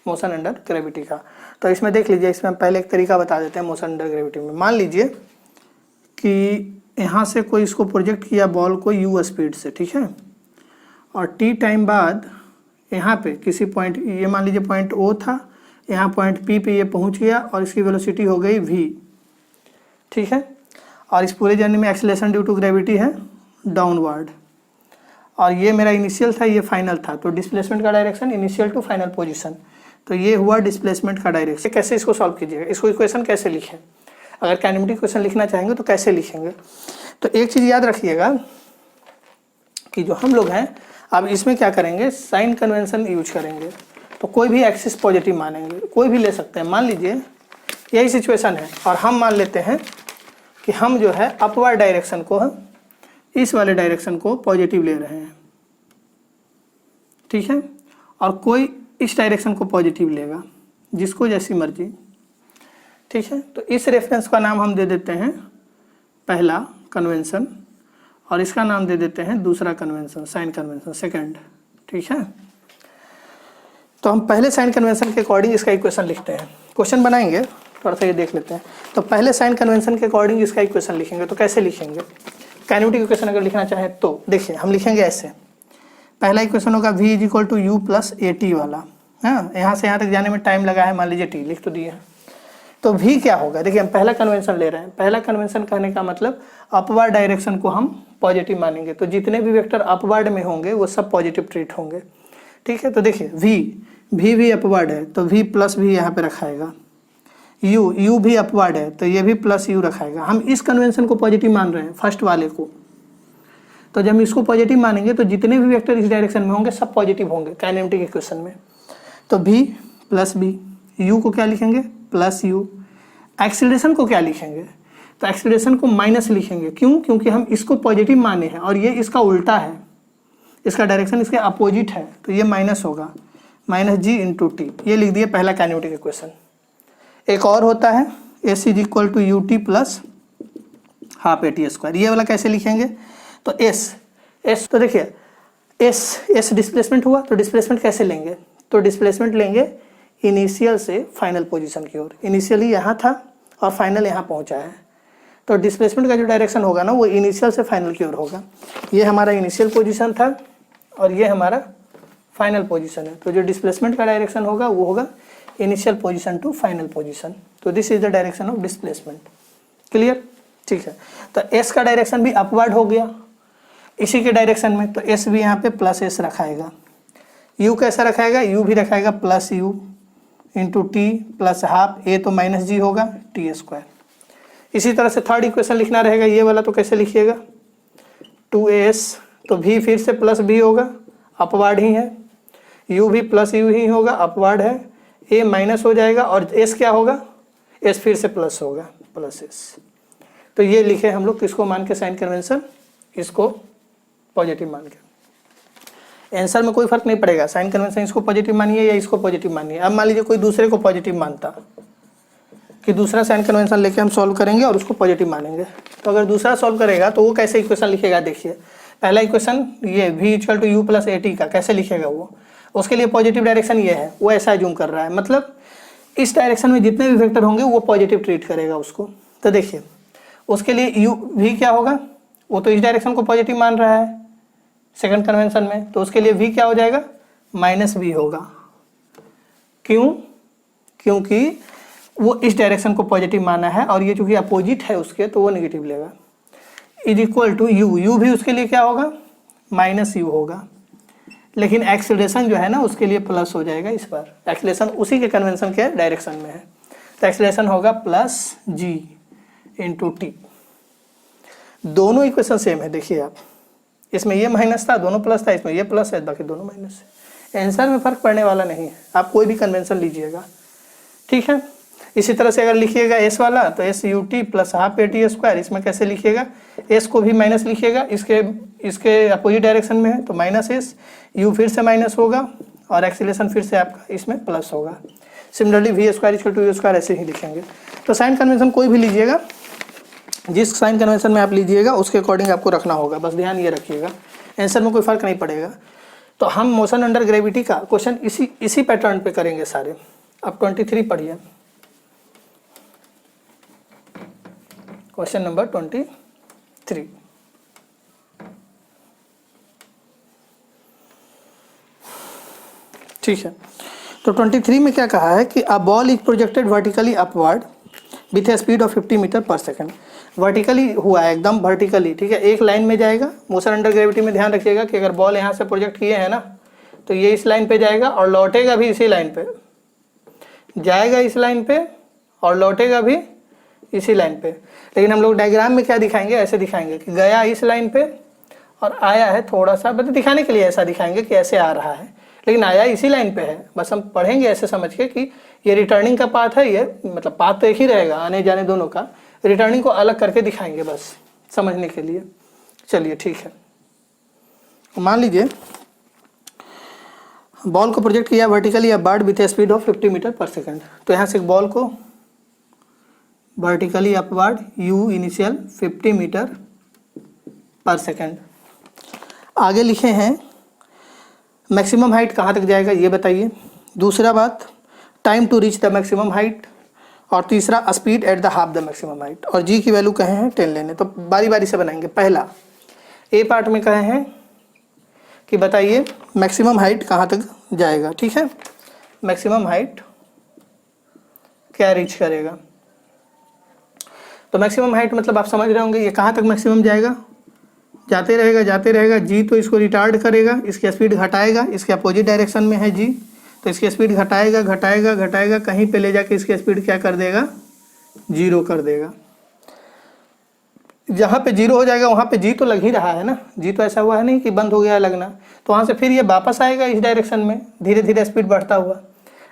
मोशन अंडर ग्रेविटी का। तो इसमें देख लीजिए, इसमें हम पहले एक तरीका बता देते हैं मोशन अंडर ग्रेविटी में। मान लीजिए कि यहाँ से कोई इसको प्रोजेक्ट किया बॉल को u स्पीड से, ठीक है, और t टाइम बाद यहाँ पे किसी पॉइंट, ये मान लीजिए पॉइंट O था, यहाँ पॉइंट P पे ये पहुँच गया और इसकी वेलोसिटी हो गई v। ठीक है, और इस पूरे जर्नी में एक्सेलरेशन ड्यू टू ग्रेविटी है डाउनवर्ड, और ये मेरा इनिशियल था, ये फाइनल था। तो डिस्प्लेसमेंट का direction initial to final position. तो ये हुआ डिस्प्लेसमेंट का डायरेक्शन। कैसे इसको सॉल्व कीजिएगा, इसको इक्वेशन कैसे लिखें, अगर काइनेमेटिक क्वेश्चन लिखना चाहेंगे तो कैसे लिखेंगे। तो एक चीज़ याद रखिएगा कि जो हम लोग हैं, अब इसमें क्या करेंगे, साइन कन्वेंशन यूज करेंगे। तो कोई भी एक्सिस पॉजिटिव मानेंगे, कोई भी ले सकते हैं। मान लीजिए यही सिचुएशन है और हम मान लेते हैं कि हम जो है अपवर्ड डायरेक्शन को, इस वाले डायरेक्शन को पॉजिटिव ले रहे हैं, ठीक है, और कोई इस डायरेक्शन को पॉजिटिव लेगा, जिसको जैसी मर्जी, ठीक है। तो इस रेफरेंस का नाम हम दे देते हैं पहला कन्वेंशन और इसका नाम दे देते हैं दूसरा कन्वेंशन, साइन कन्वेंशन सेकंड, ठीक है। तो हम पहले साइन कन्वेंशन के अकॉर्डिंग इसका इक्वेशन लिखते हैं। क्वेश्चन बनाएंगे, थोड़ा सा ये देख लेते हैं। तो पहले साइन कन्वेंशन के अकॉर्डिंग इसका इक्वेशन लिखेंगे। तो कैसे लिखेंगे, काइनेमेटिक इक्वेशन अगर लिखना चाहें तो देखिए हम लिखेंगे ऐसे। पहला इक्वेशन होगा v is equal to you plus A T वाला, हाँ, यहाँ से यहाँ तक जाने में टाइम लगा है, मान लीजिए t लिख तो दिए हैं। तो v क्या होगा, देखिए हम पहला कन्वेंशन ले रहे हैं। पहला कन्वेंशन कहने का मतलब अपवर्ड डायरेक्शन को हम पॉजिटिव मानेंगे। तो जितने भी वेक्टर अपवर्ड में होंगे वो सब पॉजिटिव ट्रीट होंगे, ठीक है। तो देखिए v भी अपवर्ड है तो v प्लस भी यहाँ पे रखाएगा, u भी अपवर्ड है तो ये भी प्लस u रखाएगा। हम इस कन्वेंशन को पॉजिटिव मान रहे हैं, फर्स्ट वाले को। तो जब हम इसको पॉजिटिव मानेंगे तो जितने भी वेक्टर इस डायरेक्शन में होंगे सब पॉजिटिव होंगे काइनेमेटिक इक्वेशन में। तो v प्लस b, u को क्या लिखेंगे प्लस u, एक्सीलरेशन को क्या लिखेंगे, तो एक्सीलरेशन को माइनस लिखेंगे। क्यों, क्योंकि हम इसको पॉजिटिव माने हैं और ये इसका उल्टा है, इसका डायरेक्शन इसके अपोजिट है, तो ये माइनस होगा, माइनस जी इंटू टी। ये लिख दिए पहला काइनेमेटिक इक्वेशन। एक और होता है S is equal to U T plus half A T square. ये वाला कैसे लिखेंगे, तो एस तो देखिए एस डिस्प्लेसमेंट हुआ, तो डिस्प्लेसमेंट कैसे लेंगे, तो डिस्प्लेसमेंट लेंगे इनिशियल से फाइनल पोजीशन की ओर। इनिशियली यहाँ था और फाइनल यहाँ पहुँचा है, तो डिस्प्लेसमेंट का जो डायरेक्शन होगा ना वो इनिशियल से फाइनल की ओर होगा। ये हमारा इनिशियल पोजीशन था और ये हमारा फाइनल पोजीशन है। तो जो डिस्प्लेसमेंट का डायरेक्शन होगा वो होगा initial position to final position. तो this is the direction of displacement. Clear, ठीक है। तो एस का डायरेक्शन भी अपवर्ड हो गया इसी के डायरेक्शन में, तो एस भी यहाँ पे प्लस एस रखाएगा। यू कैसा रखाएगा, यू भी रखाएगा plus u into T plus half, a तो माइनस जी होगा टी स्क्वायर। इसी तरह से थर्ड इक्वेशन लिखना रहेगा ये वाला, तो कैसे लिखिएगा 2as, तो v फिर से प्लस b होगा, अपवर्ड ही है, u भी प्लस u ही होगा, अपवर्ड है, a माइनस हो जाएगा और s क्या होगा, s फिर से प्लस होगा, प्लस s। तो ये लिखे हम लोग किसको मान के साइन कन्वेंशन, इसको पॉजिटिव मान के। आंसर में कोई फर्क नहीं पड़ेगा, साइन कन्वेंशन इसको पॉजिटिव मानिए या इसको पॉजिटिव मानिए। अब मान लीजिए कोई दूसरे को पॉजिटिव मानता कि दूसरा साइन कन्वेंशन लेके हम सॉल्व करेंगे और उसको पॉजिटिव मानेंगे। तो अगर दूसरा सॉल्व करेगा तो वो कैसे इक्वेशन लिखेगा, देखिए पहला इक्वेशन ये v equal to you plus A t का कैसे लिखेगा वो, उसके लिए पॉजिटिव डायरेक्शन ये है, वो ऐसा जूम कर रहा है, मतलब इस डायरेक्शन में जितने भी वेक्टर होंगे वो पॉजिटिव ट्रीट करेगा उसको। तो देखिए उसके लिए यू v क्या होगा, वो तो इस डायरेक्शन को पॉजिटिव मान रहा है सेकंड कन्वेंशन में, तो उसके लिए v क्या हो जाएगा माइनस v होगा। क्यों, क्योंकि वो इस डायरेक्शन को पॉजिटिव माना है और ये चूंकि अपोजिट है उसके तो वो नेगेटिव लेगा। इज इक्वल टू यू भी उसके लिए क्या होगा माइनस यू होगा, लेकिन एक्सीलरेशन जो है ना उसके लिए प्लस हो जाएगा। इस बार एक्सीलरेशन उसी के कन्वेंशन के डायरेक्शन में है, तो एक्सीलरेशन होगा प्लस जी इंटू टी। दोनों इक्वेशन सेम है, देखिए आप, इसमें ये माइनस था दोनों प्लस था, इसमें ये प्लस है बाकी दोनों माइनस है। आंसर में फर्क पड़ने वाला नहीं है, आप कोई भी कन्वेंशन लीजिएगा, ठीक है। इसी तरह से अगर लिखिएगा एस वाला तो S U T plus half A T square, इसमें कैसे लिखिएगा, एस को भी माइनस लिखिएगा, इसके अपोजिट डायरेक्शन में है तो माइनस एस, यू फिर से माइनस होगा और एक्सीलरेशन फिर से आपका इसमें प्लस होगा। Similarly v square equal to u square ऐसे ही लिखेंगे। तो साइन कन्वेंशन कोई भी लीजिएगा, जिस साइन कन्वेंशन में आप लीजिएगा उसके अकॉर्डिंग आपको रखना होगा, बस ध्यान ये रखिएगा, आंसर में कोई फर्क नहीं पड़ेगा। तो हम मोशन अंडर ग्रेविटी का क्वेश्चन इसी पैटर्न पे करेंगे सारे। अब 23 पढ़िए, क्वेश्चन नंबर 23। ठीक है, तो 23 में क्या कहा है कि a ball is projected vertically upward with a speed of 50 metre per second. Vertically हुआ है एकदम वर्टिकली, ठीक है, एक लाइन में जाएगा। मोशन अंडर ग्रेविटी में ध्यान रखिएगा कि अगर बॉल यहाँ से प्रोजेक्ट किए हैं ना तो ये इस लाइन पे जाएगा और लौटेगा भी इसी लाइन पे, जाएगा इस लाइन पे और लौटेगा भी इसी लाइन पे। लेकिन हम लोग डायग्राम में क्या दिखाएंगे, ऐसे दिखाएंगे कि गया इस लाइन पे और आया है थोड़ा सा, बस दिखाने के लिए ऐसा दिखाएंगे कि ऐसे आ रहा है, लेकिन आया इसी लाइन पे है। बस हम पढ़ेंगे ऐसे समझ के कि ये रिटर्निंग का पाथ है, ये मतलब पाथ तो एक ही रहेगा आने जाने दोनों का, रिटर्निंग को अलग करके दिखाएंगे बस समझने के लिए। चलिए ठीक है, मान लीजिए बॉल को प्रोजेक्ट किया vertically upward with speed of 50 metre per second. तो यहाँ से बॉल को vertically upward u initial 50 metre per second. आगे लिखे हैं मैक्सिमम हाइट कहाँ तक जाएगा ये बताइए। दूसरा बात time to reach the maximum height, और तीसरा speed at the half the maximum height. और g की वैल्यू कहे हैं 10 लेने। तो बारी बारी से बनाएंगे। पहला ए पार्ट में कहे हैं कि बताइए मैक्सिमम हाइट कहाँ तक जाएगा। ठीक है, मैक्सिमम हाइट क्या रीच करेगा। तो मैक्सिमम हाइट मतलब आप समझ रहे होंगे ये कहाँ तक मैक्सिमम जाएगा, जाते रहेगा जाते रहेगा। जी तो इसको रिटार्ड करेगा, इसकी स्पीड घटाएगा, इसके अपोजिट डायरेक्शन में है जी, तो इसकी स्पीड घटाएगा घटाएगा घटाएगा, कहीं पे ले जाके इसकी स्पीड क्या कर देगा, 0 कर देगा। जहाँ पे 0 हो जाएगा वहाँ पे जी तो लग ही रहा है ना, जी तो ऐसा हुआ है नहीं कि बंद हो गया लगना। तो वहाँ से फिर ये वापस आएगा इस डायरेक्शन में धीरे धीरे स्पीड बढ़ता हुआ।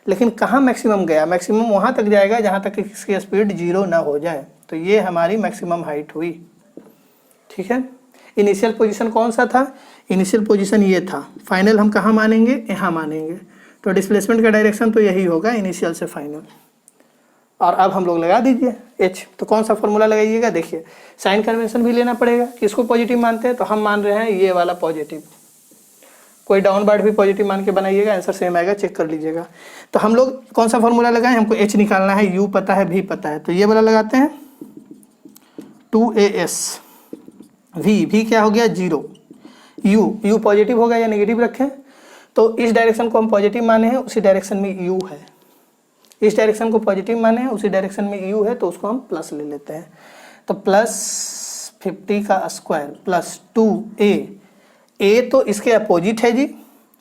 लेकिन कहाँ मैक्सिमम गया, मैक्सिमम वहाँ तक जाएगा जहाँ तक इसकी स्पीड 0 ना हो जाए। तो ये हमारी मैक्सिमम हाइट हुई। ठीक है, इनिशियल पोजीशन कौन सा था, इनिशियल पोजीशन ये था। फाइनल हम कहाँ मानेंगे, यहाँ मानेंगे। तो डिस्प्लेसमेंट का डायरेक्शन तो यही होगा, इनिशियल से फाइनल। और अब हम लोग लगा दीजिए h। तो कौन सा फॉर्मूला लगाइएगा, देखिए साइन कन्वेंशन भी लेना पड़ेगा। किसको पॉजिटिव मानते हैं, तो हम मान रहे हैं ये वाला पॉजिटिव। कोई डाउनवर्ड भी पॉजिटिव मान के बनाइएगा, आंसर सेम आएगा, चेक कर लीजिएगा। तो हम लोग कौन सा फॉर्मूला लगाएं, हमको h निकालना है, u पता है, v पता है। तो ये वाला लगाते हैं 2as, v क्या हो गया 0, u पॉजिटिव होगा या नेगेटिव रखें। तो इस डायरेक्शन को हम पॉजिटिव माने हैं, उसी डायरेक्शन में u है। इस डायरेक्शन को पॉजिटिव माने हैं, उसी डायरेक्शन में u है, तो उसको हम प्लस ले लेते हैं। तो प्लस 50 का स्क्वायर प्लस 2a, a तो इसके अपोजिट है जी,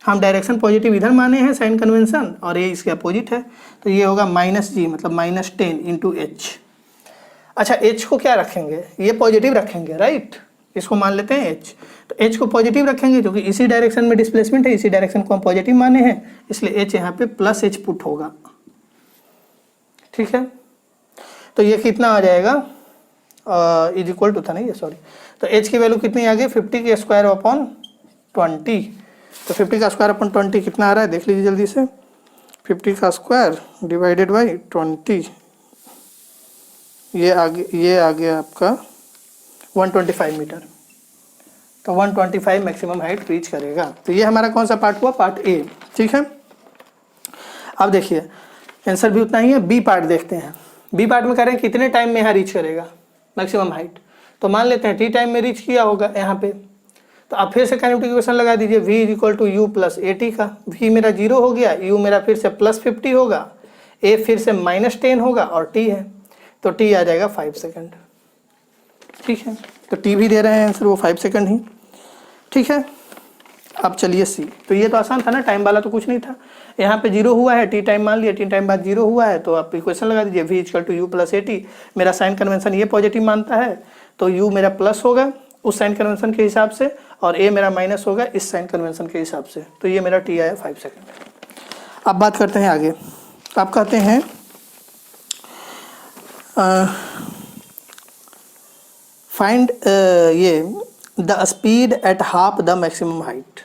हम डायरेक्शन पॉजिटिव इधर माने हैं साइन कन्वेंशन, और a इसके अपोजिट है। तो ये होगा -g मतलब -10 इंटू h। अच्छा h को क्या रखेंगे, ये पॉजिटिव रखेंगे राइट, इसको मान लेते हैं h। तो h को पॉजिटिव रखेंगे क्योंकि इसी डायरेक्शन में डिस्प्लेसमेंट है, इसी डायरेक्शन को हम पॉजिटिव माने हैं, इसलिए h यहाँ पे प्लस h पुट होगा। ठीक है, तो ये कितना आ जाएगा, इज इक्वल टू था नहीं ये, सॉरी। तो h की वैल्यू कितनी आ गई, 50 के स्क्वायर अपॉन 20। तो 50 का स्क्वायर अपॉन 20 कितना आ रहा है, देख लीजिए जल्दी से। 50 का स्क्वायर डिवाइडेड बाई 20, ये आ गया आपका 125 मीटर। तो 125 मैक्सिमम हाइट रीच करेगा। तो ये हमारा कौन सा पार्ट हुआ, पार्ट ए। ठीक है, अब देखिए आंसर भी उतना ही है। बी पार्ट देखते हैं। बी पार्ट में कह रहे हैं कितने टाइम में यहाँ रीच करेगा मैक्सिमम हाइट। तो मान लेते हैं टी टाइम में रीच किया होगा यहाँ पे। तो आप फिर से काइनेटिक इक्वेशन लगा दीजिए, v is equal to you plus A t का। v मेरा 0 हो गया, u मेरा फिर से प्लस 50 होगा, a फिर से -10 होगा, और t है तो t आ जाएगा 5 सेकंड। ठीक है, तो t भी दे रहे हैं आंसर वो 5 सेकंड ही। ठीक है, अब चलिए सी। तो ये तो आसान था ना, टाइम वाला तो कुछ नहीं था। यहाँ पे 0 हुआ है, टी टाइम मान लिया, टी टाइम बाद 0 हुआ है, तो आप इक्वेशन लगा दीजिए, v equal to you plus A t. मेरा साइन कन्वेंशन ये पॉजिटिव मानता है, तो u मेरा प्लस होगा उस साइन कन्वेंशन के हिसाब से, और a मेरा माइनस होगा इस साइन कन्वेंशन के हिसाब से। तो ये मेरा t आया 5 सेकंड। अब बात करते हैं आगे। आप कहते हैं फाइंड ये the speed at half the maximum height.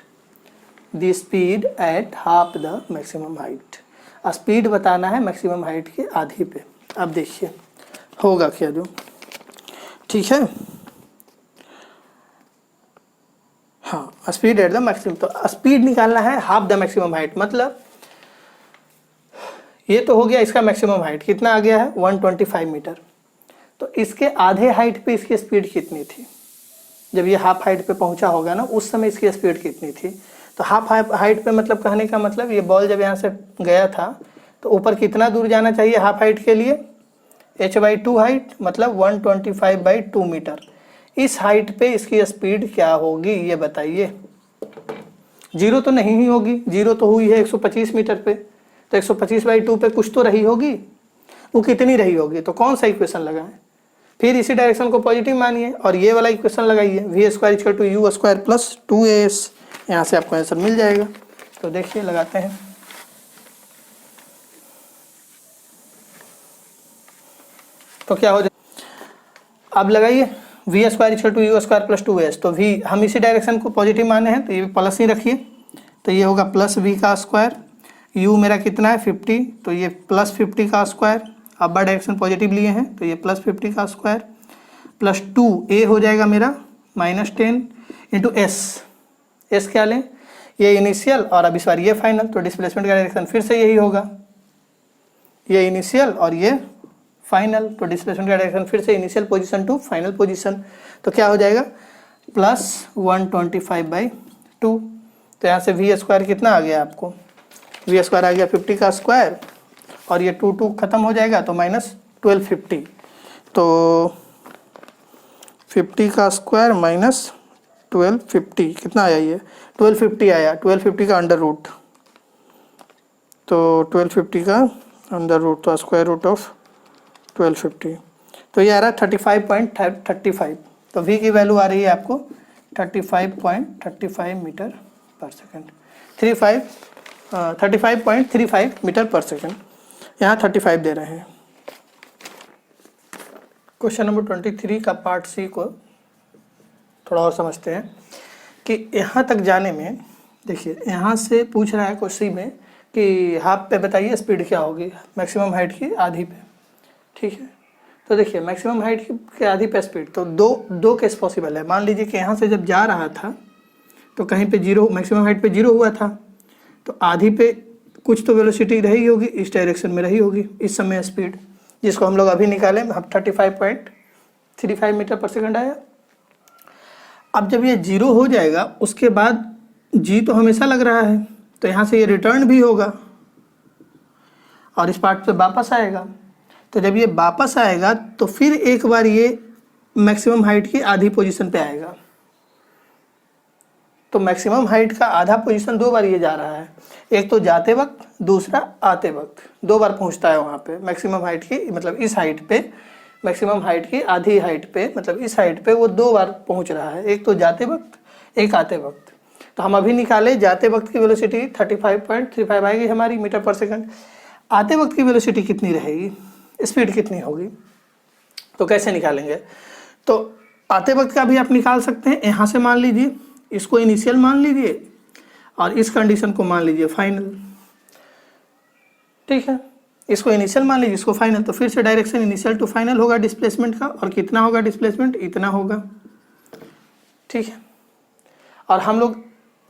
The speed at half the maximum height, speed बताना है मैक्सिमम हाइट के आधी पे। अब देखिए होगा क्या जो, ठीक है। हाँ, स्पीड एट द मैक्सिमम, तो स्पीड निकालना है हाफ द मैक्सिमम हाइट। मतलब ये तो हो गया इसका मैक्सिमम हाइट, कितना आ गया है 125 मीटर। तो इसके आधे हाइट पे इसकी स्पीड कितनी थी, जब ये हाफ हाइट पे पहुंचा होगा ना, उस समय इसकी स्पीड कितनी थी। तो हाफ हाइट पे मतलब कहने का मतलब ये बॉल जब यहाँ से गया था तो ऊपर कितना दूर जाना चाहिए हाफ हाइट के लिए, h/2 हाइट मतलब 125/2 मीटर। इस हाइट पे इसकी स्पीड क्या होगी ये बताइए। 0 तो नहीं ही होगी, 0 तो हुई है 125 मीटर पे, तो 125/2 पे कुछ तो रही होगी, वो कितनी रही होगी। तो कौन सा इक्वेशन लगाएं, फिर इसी डायरेक्शन को पॉजिटिव मानिए और ये वाला इक्वेशन लगाइए, v square equal to u square plus 2as। यहाँ से आपको आंसर मिल जाएगा। तो देखिए लगाते हैं, तो क्या हो जाए, अब लगाइए v square equal to u square plus 2as। तो वी हम इसी डायरेक्शन को पॉजिटिव माने हैं तो ये प्लस ही रखिए, तो ये होगा प्लस वी का स्क्वायर, यू मेरा कितना है 50, तो ये प्लस 50 का स्क्वायर, अब डायरेक्शन पॉजिटिव लिए हैं तो ये प्लस 50 का स्क्वायर प्लस 2a हो जाएगा मेरा -10 इंटू एस क्या लें, ये इनिशियल और अब इस बार ये फाइनल, तो डिस्प्लेसमेंट का डायरेक्शन फिर से यही होगा, ये इनिशियल और ये फाइनल, तो डिस्प्लेसमेंट का डायरेक्शन फिर से initial position to final position. तो क्या हो जाएगा प्लस 125/2। तो यहाँ से वी स्क्वायर कितना आ गया आपको, वी स्क्वायर आ गया 50 का स्क्वायर और ये 2 खत्म हो जाएगा तो -1250। तो 50 का स्क्वायर -1250 कितना आया, ये 1250 आया, 1250 का अंडर रूट, तो 1250 का अंडर रूट तो स्क्वायर रूट ऑफ 1250, तो ये आ रहा है 35.35। तो v की वैल्यू आ रही है आपको 35.35 metre per second, 35.35 metre per second, यहाँ 35 दे रहे हैं। क्वेश्चन नंबर 23 का पार्ट सी को थोड़ा और समझते हैं कि यहाँ तक जाने में, देखिए यहाँ से पूछ रहा है क्वेश्चन में कि हाफ पे बताइए स्पीड क्या होगी मैक्सिमम हाइट की आधी पे, ठीक है। तो देखिए मैक्सिमम हाइट की आधी पे स्पीड, तो दो केस पॉसिबल है। मान लीजिए कि यहाँ से जब जा रहा था तो कहीं पे जीरो, मैक्सिमम हाइट पे जीरो हुआ था, तो आधी पे कुछ तो वेलोसिटी रही होगी, इस डायरेक्शन में रही होगी इस समय स्पीड, जिसको हम लोग अभी निकालें, हम 35.35 मीटर पर सेकंड आया। अब जब ये जीरो हो जाएगा उसके बाद जी तो हमेशा लग रहा है, तो यहाँ से ये रिटर्न भी होगा और इस पार्ट पे वापस आएगा। तो जब ये वापस आएगा तो फिर एक बार ये मैक्सिमम हाइट की आधी पोजीशन पे आएगा। तो मैक्सिमम हाइट का आधा पोजीशन 2 बार ये जा रहा है, एक तो जाते वक्त, दूसरा आते वक्त, 2 बार पहुंचता है वहाँ पे मैक्सिमम हाइट की, मतलब इस हाइट पे, मैक्सिमम हाइट की आधी हाइट पे, मतलब इस हाइट पे वो 2 बार पहुंच रहा है, एक तो जाते वक्त एक आते वक्त। तो हम अभी निकाले जाते वक्त की वेलोसिटी 35.35 आएगी हमारी मीटर पर सेकंड, आते वक्त की वेलोसिटी कितनी रहेगी, स्पीड कितनी होगी, तो कैसे निकालेंगे। तो आते वक्त का भी आप निकाल सकते हैं, यहाँ से मान लीजिए इसको इनिशियल मान लीजिए और इस कंडीशन को मान लीजिए फाइनल, ठीक है, इसको इनिशियल मान लीजिए, इसको फाइनल, तो फिर से डायरेक्शन इनिशियल टू फाइनल होगा डिस्प्लेसमेंट का, और कितना होगा डिस्प्लेसमेंट, इतना होगा, ठीक है। और हम लोग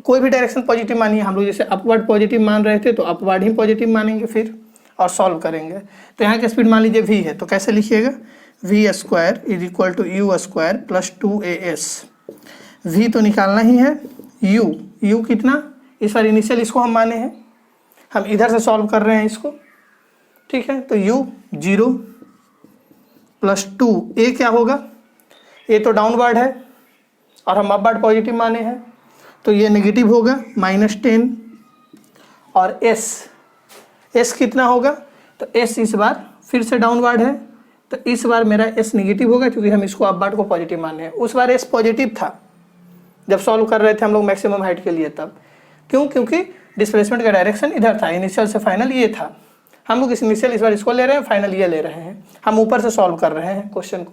कोई भी डायरेक्शन पॉजिटिव मानिए, हम लोग जैसे अपवर्ड पॉजिटिव मान रहे थे तो अपवर्ड ही पॉजिटिव मानेंगे फिर और सॉल्व करेंगे। तो यहाँ की स्पीड मान लीजिए v है, तो कैसे लिखिएगा, v square is equal to u square plus 2as। v तो निकालना ही है, u कितना, इस बार इनिशियल इसको हम माने हैं, हम इधर से सॉल्व कर रहे हैं इसको, ठीक है। तो u 0 प्लस 2a क्या होगा, a तो डाउनवर्ड है और हम अपवर्ड पॉजिटिव माने हैं, तो ये नेगेटिव होगा -10, और s कितना होगा, तो s इस बार फिर से डाउनवर्ड है, तो इस बार मेरा s नेगेटिव होगा क्योंकि हम इसको अपवर्ड को पॉजिटिव माने हैं। उस बार s पॉजिटिव था जब सॉल्व कर रहे थे हम लोग मैक्सिमम हाइट के लिए, तब क्यों, क्योंकि डिस्प्लेसमेंट का डायरेक्शन इधर था, इनिशियल से फाइनल ये था, हम लोग इस इनिशियल इस बार इसको ले रहे हैं, फाइनल ये ले रहे हैं, हम ऊपर से सॉल्व कर रहे हैं क्वेश्चन को।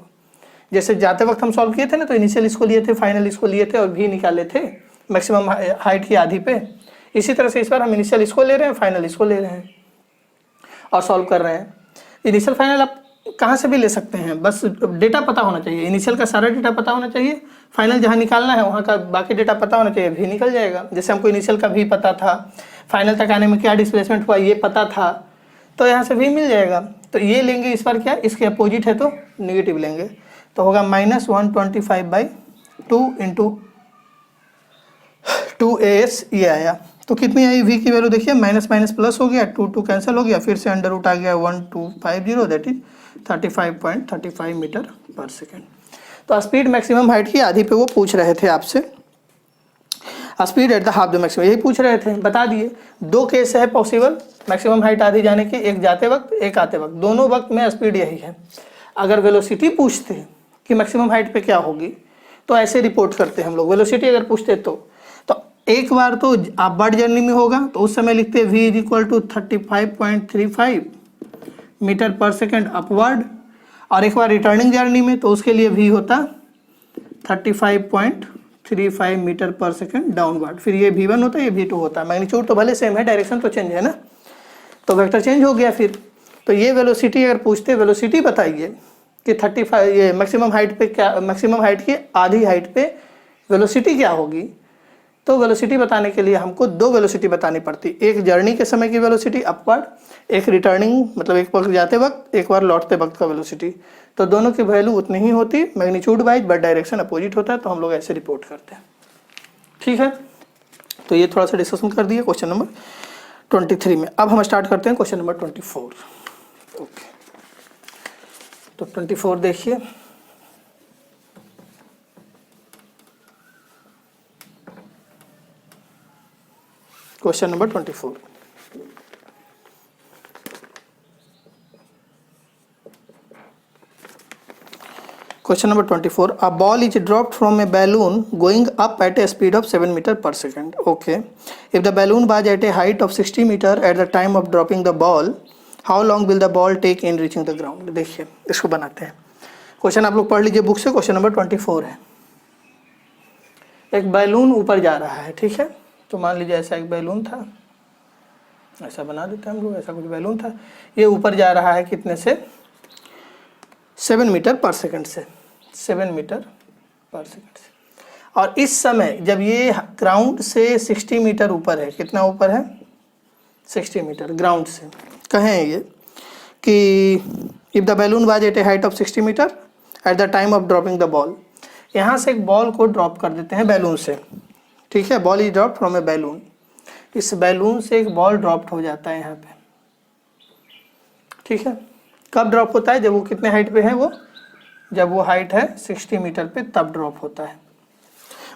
जैसे जाते वक्त हम सॉल्व किए थे ना, तो इनिशियल इसको लिए थे, फाइनल इसको लिए थे और भी निकाले थे मैक्सिमम हाइट की आधी पे, इसी तरह से इस बार हम इनिशियल इसको ले रहे हैं, फाइनल इसको ले रहे हैं और सॉल्व कर रहे हैं। इनिशियल फाइनल आप कहाँ से भी ले सकते हैं, बस डेटा पता होना चाहिए, इनिशियल का सारा डेटा पता होना चाहिए, फाइनल जहाँ निकालना है वहाँ का बाकी डेटा पता होना चाहिए, भी निकल जाएगा। जैसे हमको इनिशियल का भी पता था, फाइनल तक आने में क्या डिस्प्लेसमेंट हुआ ये पता था, तो यहाँ से भी मिल जाएगा। तो ये लेंगे इस बार क्या, इसके अपोजिट है तो नेगेटिव लेंगे, तो होगा -125/2 इंटू 2as ये आया। तो कितनी आई v की वैल्यू देखिए, माइनस माइनस प्लस हो गया, 2 कैंसिल हो गया, फिर से अंडर रूट आ गया 1250, that is 35.35 metre per second. तो स्पीड मैक्सिमम हाइट की आधी पे वो पूछ रहे थे आपसे, speed at the half the maximum, यही पूछ रहे थे, बता दिए। 2 केस है पॉसिबल मैक्सिमम हाइट आधी जाने की, एक जाते वक्त एक आते वक्त, दोनों वक्त में स्पीड यही है। अगर वेलोसिटी पूछते कि मैक्सिमम हाइट पे क्या होगी तो ऐसे रिपोर्ट करते हैं हम लोग। वेलोसिटी अगर पूछते तो एक बार तो अपवर्ड जर्नी में होगा तो उस समय लिखते हैं v is equal to 35.35 metre per second upward, और एक बार रिटर्निंग जर्नी में तो उसके लिए v होता 35.35 मीटर पर सेकेंड डाउनवर्ड। फिर ये v1 होता है, ये v2 होता है। मैग्नीट्यूड तो भले सेम है, डायरेक्शन तो चेंज है ना, तो वेक्टर चेंज हो गया। फिर तो ये वेलोसिटी अगर पूछते वेलोसिटी बताइए कि 35 ये मैक्सिमम हाइट पे क्या, मैक्सिमम हाइट की आधी हाइट पे वेलोसिटी क्या होगी, तो वेलोसिटी बताने के लिए हमको दो वेलोसिटी बतानी पड़ती, एक जर्नी के समय की वेलोसिटी अपवर्ड, एक रिटर्निंग मतलब एक बार जाते वक्त एक बार लौटते वक्त का वेलोसिटी। तो दोनों की वैल्यू उतनी ही होती magnitude wise, but direction opposite होता है, तो हम लोग ऐसे रिपोर्ट करते हैं। ठीक है, तो ये थोड़ा सा डिस्कशन कर दिया क्वेश्चन नंबर 23 में। अब हम स्टार्ट करते हैं क्वेश्चन नंबर 24। ओके, तो 24 देखिए। Question number 24, question number 24, a ball is dropped from a balloon going up at a speed of 7 meter per second. Okay, if the balloon was at a height of 60 meter at the time of dropping the ball, how long will the ball take in reaching the ground? देखिए इसको बनाते हैं। Question आप लोग पढ़ लीजिए book से, question number 24 है। एक बैलून ऊपर जा रहा है, ठीक है, तो मान लीजिए ऐसा एक बैलून था, ऐसा बना देते हैं हम लोग, ऐसा कुछ बैलून था, ये ऊपर जा रहा है कितने से, 7 मीटर पर सेकंड से, 7 मीटर पर सेकंड से। और इस समय जब ये ग्राउंड से 60 मीटर ऊपर है, कितना ऊपर है, 60 मीटर ग्राउंड से, कहें ये कि if the balloon was at a height of 60 metre at the time of dropping the ball, यहाँ से एक बॉल को ड्रॉप कर देते हैं बैलून से, ठीक है, ball is drop from A balloon, इस बैलून से एक बॉल ड्रॉप हो जाता है यहाँ पे, ठीक है। कब ड्रॉप होता है, जब वो कितने हाइट पे है, वो जब वो हाइट है 60 मीटर पे तब ड्रॉप होता है।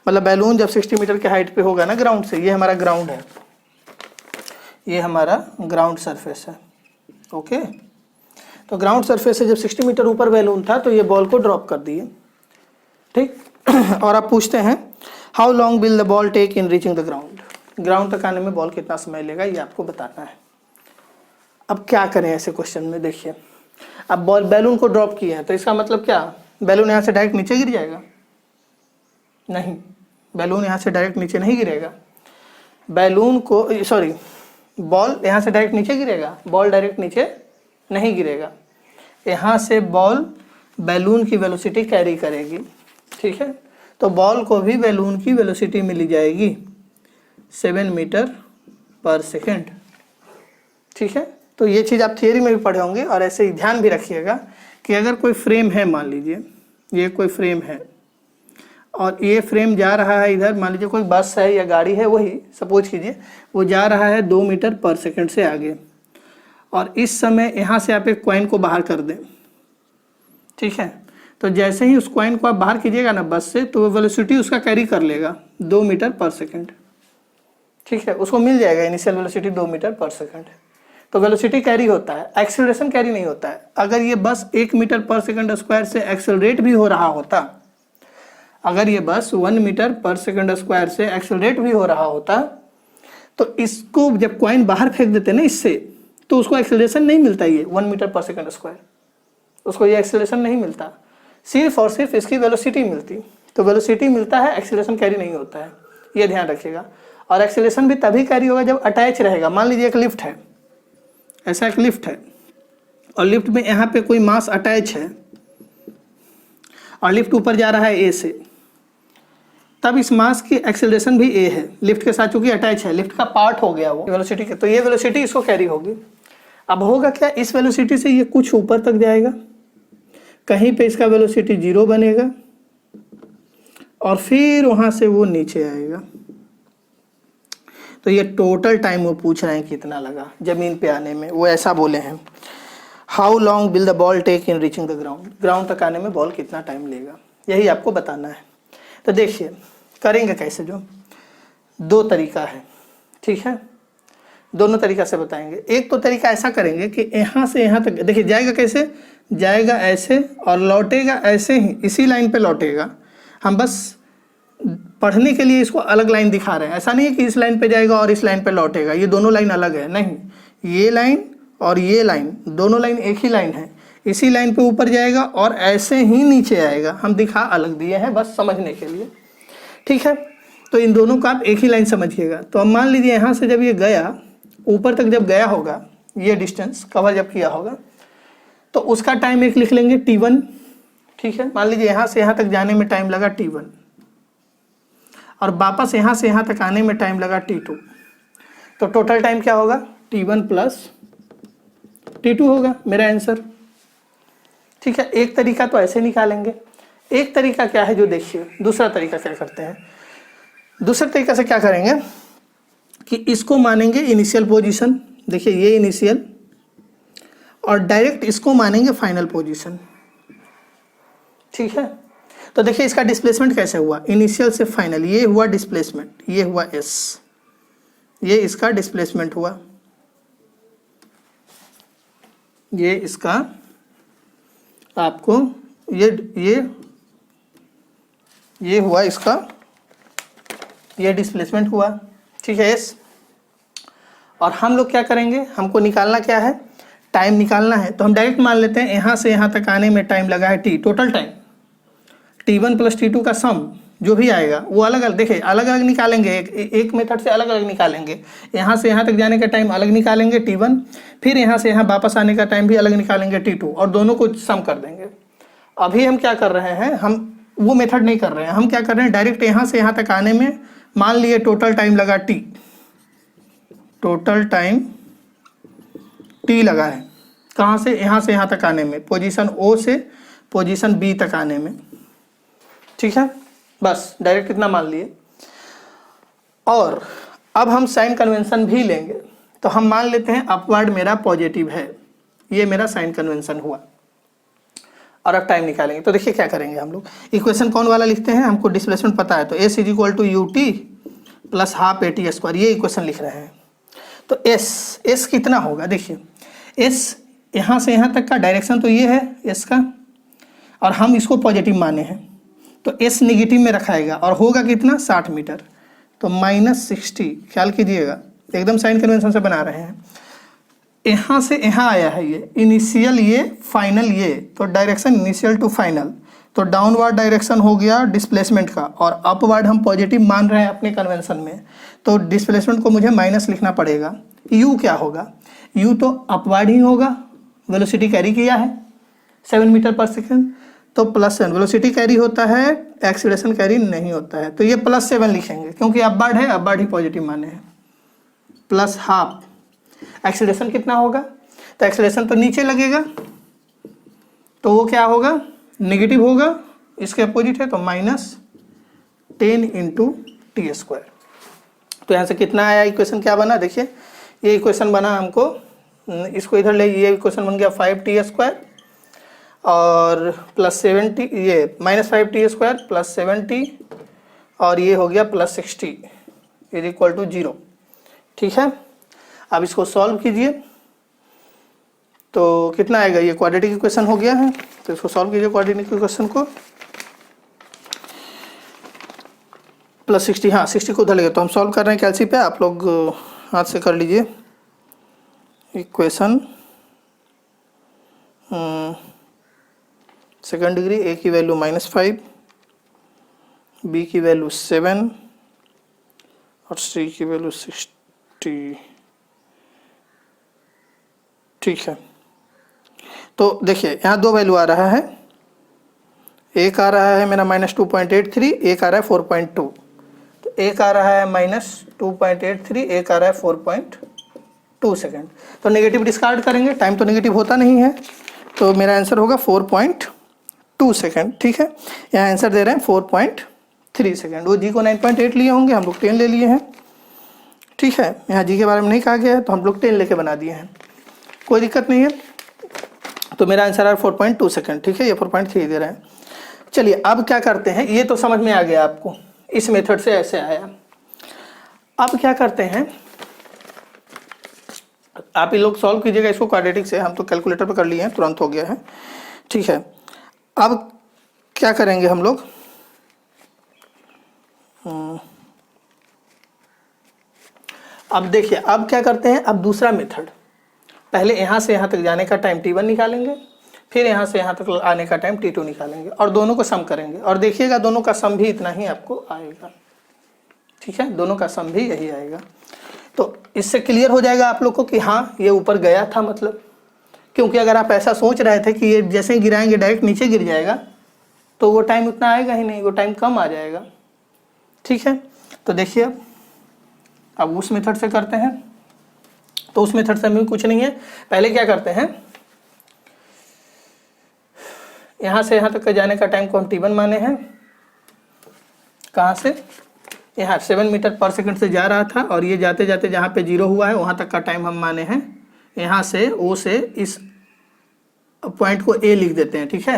मतलब बैलून जब 60 मीटर के हाइट पे होगा ना ग्राउंड से, ये हमारा ग्राउंड है, ये हमारा ग्राउंड सरफेस है। ओके, तो ग्राउंड सरफेस से जब 60 मीटर ऊपर बैलून था तो ये बॉल को ड्रॉप कर दिए, ठीक। और आप पूछते हैं how long will the ball take in reaching the ground, ground तक आने में बॉल कितना समय लेगा, ये आपको बताना है। अब क्या करें ऐसे क्वेश्चन में, देखिए अब बॉल बैलून को ड्रॉप किए हैं तो इसका मतलब क्या, बैलून यहाँ से डायरेक्ट नीचे गिर जाएगा, नहीं, बैलून यहाँ से डायरेक्ट नीचे नहीं गिरेगा, बैलून को सॉरी बॉल यहाँ से डायरेक्ट नीचे गिरेगा, बॉल डायरेक्ट नीचे नहीं गिरेगा, यहाँ से बॉल बैलून की वेलोसिटी कैरी करेगी, ठीक है। तो बॉल को भी बैलून की वेलोसिटी मिली जाएगी 7 मीटर पर सेकेंड, ठीक है। तो ये चीज़ आप थियरी में भी पढ़े होंगे, और ऐसे ही ध्यान भी रखिएगा कि अगर कोई फ्रेम है, मान लीजिए ये कोई फ्रेम है और ये फ्रेम जा रहा है इधर, मान लीजिए कोई बस है या गाड़ी है, वही सपोज कीजिए वो जा रहा है 2 मीटर पर सेकेंड से आगे, और इस समय यहाँ से आप एक कॉइन को बाहर कर दें, ठीक है। तो जैसे ही उस कॉइन को आप बाहर कीजिएगा ना बस से, तो वो वेलोसिटी उसका कैरी कर लेगा 2 मीटर पर सेकेंड, ठीक है, उसको मिल जाएगा initial velocity 2 metre per second. तो वेलोसिटी कैरी होता है, एक्सेलरेशन कैरी नहीं होता है। अगर ये बस 1 मीटर पर सेकंड स्क्वायर से एक्सेलरेट भी हो रहा होता, अगर ये बस 1 मीटर पर सेकंड स्क्वायर से एक्सेलरेट भी हो रहा होता, तो इसको जब कॉइन बाहर फेंक देते ना इससे, तो उसको एक्सेलरेशन नहीं मिलता, ये 1 मीटर पर सेकंड स्क्वायर, उसको ये एक्सेलरेशन नहीं मिलता, सिर्फ और सिर्फ इसकी वेलोसिटी मिलती। तो वेलोसिटी मिलता है, एक्सेलरेशन कैरी नहीं होता है, ये ध्यान रखिएगा। और एक्सेलरेशन भी तभी कैरी होगा जब अटैच रहेगा। मान लीजिए एक लिफ्ट है, ऐसा एक लिफ्ट है और लिफ्ट में यहाँ पे कोई मास अटैच है और लिफ्ट ऊपर जा रहा है ए से, तब इस मास की एक्सेलरेशन भी ए है, लिफ्ट के साथ चूंकि अटैच है, लिफ्ट का पार्ट हो गया वो वेलोसिटी के, तो ये वेलोसिटी इसको कैरी होगी। अब होगा क्या, इस वेलोसिटी से ये कुछ ऊपर तक जाएगा, कहीं पे इसका वेलोसिटी 0 बनेगा और फिर वहाँ से वो नीचे आएगा। तो ये टोटल टाइम वो पूछ रहे हैं कितना लगा जमीन पे आने में, वो ऐसा बोले हैं how long will the ball take in reaching the ground, ground तक आने में बॉल कितना टाइम लेगा, यही आपको बताना है। तो देखिए करेंगे कैसे, जो 2 तरीका है, ठीक है। दोनों तरीका से बताएंगे। एक तो तरीका ऐसा करेंगे कि यहाँ से यहाँ तक, देखिए जाएगा कैसे, जाएगा ऐसे और लौटेगा ऐसे ही, इसी लाइन पे लौटेगा। हम बस पढ़ने के लिए इसको अलग लाइन दिखा रहे हैं, ऐसा नहीं है कि इस लाइन पे जाएगा और इस लाइन पे लौटेगा, ये दोनों लाइन अलग है, नहीं, ये लाइन और ये लाइन दोनों लाइन एक ही लाइन है। इसी लाइन पे ऊपर जाएगा और ऐसे ही नीचे आएगा, हम दिखा अलग दिए हैं बस समझने के लिए, ठीक है। तो इन दोनों का आप एक ही लाइन समझिएगा। तो अब मान लीजिए यहाँ से जब ये गया ऊपर तक, जब गया होगा, ये डिस्टेंस कवर जब किया होगा, तो उसका टाइम एक लिख लेंगे t1, ठीक है। मान लीजिए यहाँ से यहाँ तक जाने में टाइम लगा t1 और वापस यहाँ से यहाँ तक आने में टाइम लगा t2, तो टोटल टाइम क्या होगा, t1 प्लस t2 होगा मेरा आंसर, ठीक है। एक तरीका तो ऐसे निकालेंगे, एक तरीका क्या है जो देखिए, दूसरा तरीका क्या करते हैं, दूसरे तरीका से क्या करेंगे कि इसको मानेंगे इनिशियल पोजीशन, देखिए ये इनिशियल, और डायरेक्ट इसको मानेंगे फाइनल पोजीशन, ठीक है। तो देखिए इसका डिस्प्लेसमेंट कैसे हुआ, इनिशियल से फाइनल, ये हुआ डिस्प्लेसमेंट, ये हुआ s, ये इसका डिस्प्लेसमेंट हुआ, ये इसका आपको ये हुआ इसका, ये डिस्प्लेसमेंट हुआ, ठीक है s। और हम लोग क्या करेंगे, हमको निकालना क्या है, टाइम निकालना है। तो हम डायरेक्ट मान लेते हैं यहाँ से यहाँ तक आने में टाइम लगा है t, total time t1 plus t2 का सम जो भी आएगा वो अलग अलग, देखिए अलग अलग निकालेंगे, एक मेथड से अलग अलग निकालेंगे। यहाँ से यहाँ तक जाने का टाइम अलग निकालेंगे t1, फिर यहाँ से यहाँ वापस आने का टाइम भी अलग निकालेंगे t2, और दोनों को सम कर देंगे। अभी हम क्या कर रहे हैं, हम वो मेथड नहीं कर रहे हैं, हम क्या कर रहे हैं, डायरेक्ट यहाँ से यहाँ तक आने में मान लिए टोटल टाइम लगा t, टोटल टाइम t लगा है, कहाँ से, यहाँ से यहाँ तक आने में, पोजीशन O से पोजीशन B तक आने में, ठीक है। बस डायरेक्ट इतना मान लिए। और अब हम साइन कन्वेंशन भी लेंगे, तो हम मान लेते हैं अपवर्ड मेरा पॉजिटिव है, ये मेरा साइन कन्वेंशन हुआ। और अब टाइम निकालेंगे, तो देखिए क्या करेंगे हम लोग, इक्वेशन कौन वाला लिखते हैं, हमको डिस्प्लेसमेंट पता है, तो s is equal to ut plus half at², ये इक्वेशन लिख रहे हैं। तो s कितना होगा, देखिए s यहाँ से यहाँ तक का डायरेक्शन तो ये है s का, और हम इसको पॉजिटिव माने हैं, तो s निगेटिव में रखाएगा और होगा कितना, 60 मीटर, तो -60, ख्याल कीजिएगा एकदम साइन कन्वेंशन से बना रहे हैं। यहाँ से यहाँ आया है ये इनिशियल, ये फाइनल, ये तो डायरेक्शन इनिशियल टू फाइनल, तो डाउनवर्ड डायरेक्शन हो गया डिस्प्लेसमेंट का, और अपवर्ड हम पॉजिटिव मान रहे हैं अपने कन्वेंशन में, तो डिस्प्लेसमेंट को मुझे माइनस लिखना पड़ेगा। u क्या होगा, u तो अपवर्ड ही होगा, वेलोसिटी कैरी किया है 7 मीटर पर सेकेंड, तो +7, वेलोसिटी कैरी होता है, एक्सीलरेशन कैरी नहीं होता है, तो ये +7 लिखेंगे क्योंकि अपवर्ड है, अपवर्ड ही पॉजिटिव माने हैं, प्लस हाफ। एक्सीलरेशन कितना होगा, तो एक्सीलरेशन तो नीचे लगेगा, तो वो क्या होगा, नेगेटिव होगा, इसके अपोजिट है, तो -10 × t²। तो यहाँ से कितना आया, इक्वेशन क्या बना, देखिए ये इक्वेशन बना हमको, इसको इधर ले, ये इक्वेशन बन गया 5t² और +70, ये -5t² + 70, और ये हो गया +60 इज इक्वल टू 0, ठीक है। अब इसको सॉल्व कीजिए, तो कितना आएगा, ये क्वाड्रेटिक इक्वेशन हो गया है, तो इसको सॉल्व कीजिए क्वाड्रेटिक इक्वेशन को, +60, हाँ 60 को उधर लेगा, तो हम सॉल्व कर रहे हैं कैलसी पे, आप लोग हाथ से कर लीजिए। इक्वेशन सेकंड डिग्री, a की वैल्यू -5, b की वैल्यू 7 और c की वैल्यू 60, ठीक है। तो देखिए यहाँ दो वैल्यू आ रहा है, एक आ रहा है मेरा -2.83, एक आ रहा है 4.2, तो एक आ रहा है -2.83, एक आ रहा है 4.2 सेकेंड, तो नेगेटिव डिस्कार्ड करेंगे, टाइम तो नेगेटिव होता नहीं है, तो मेरा आंसर होगा 4.2 सेकेंड, ठीक है। यहाँ आंसर दे रहे हैं 4.3 सेकेंड, वो जी को 9.8 लिए होंगे, हम लोग 10 ले लिए हैं, ठीक है। यहाँ जी के बारे में नहीं कहा गया है, तो हम लोग 10 लेके बना दिए हैं, कोई दिक्कत नहीं है। तो मेरा आंसर है 4.2 सेकेंड, ठीक है, ये 4.3 दे रहे हैं। चलिए अब क्या करते हैं, ये तो समझ में आ गया आपको, इस मेथड से ऐसे आया। अब क्या करते हैं, आप ये लोग सॉल्व कीजिएगा इसको क्वाड्रेटिक से, हम तो कैलकुलेटर पर कर लिए हैं, तुरंत हो गया है। ठीक है, अब क्या करेंगे हम लोग, अब देखिए अब क्या करते हैं, अब दूसरा मेथड, पहले यहाँ से यहाँ तक जाने का टाइम t1 निकालेंगे, फिर यहाँ से यहाँ तक आने का टाइम t2 निकालेंगे और दोनों को सम करेंगे और देखिएगा दोनों का सम भी इतना ही आपको आएगा। ठीक है, दोनों का सम भी यही आएगा। तो इससे क्लियर हो जाएगा आप लोग को कि हाँ ये ऊपर गया था, मतलब क्योंकि अगर आप ऐसा सोच रहे थे कि ये जैसे ही गिराएंगे डायरेक्ट नीचे गिर जाएगा तो वो टाइम उतना आएगा ही नहीं, वो टाइम कम आ जाएगा। ठीक है, तो देखिए अब उस मेथड से करते हैं, तो उस मेथड से हमें कुछ नहीं है। पहले क्या करते हैं, यहाँ से यहाँ तक का जाने का टाइम को हम t1 माने हैं, कहाँ से, यहाँ 7 मीटर पर सेकंड से जा रहा था और ये जाते जाते जहाँ पे 0 हुआ है वहाँ तक का टाइम हम माने हैं, यहाँ से O से इस पॉइंट को A लिख देते हैं। ठीक है,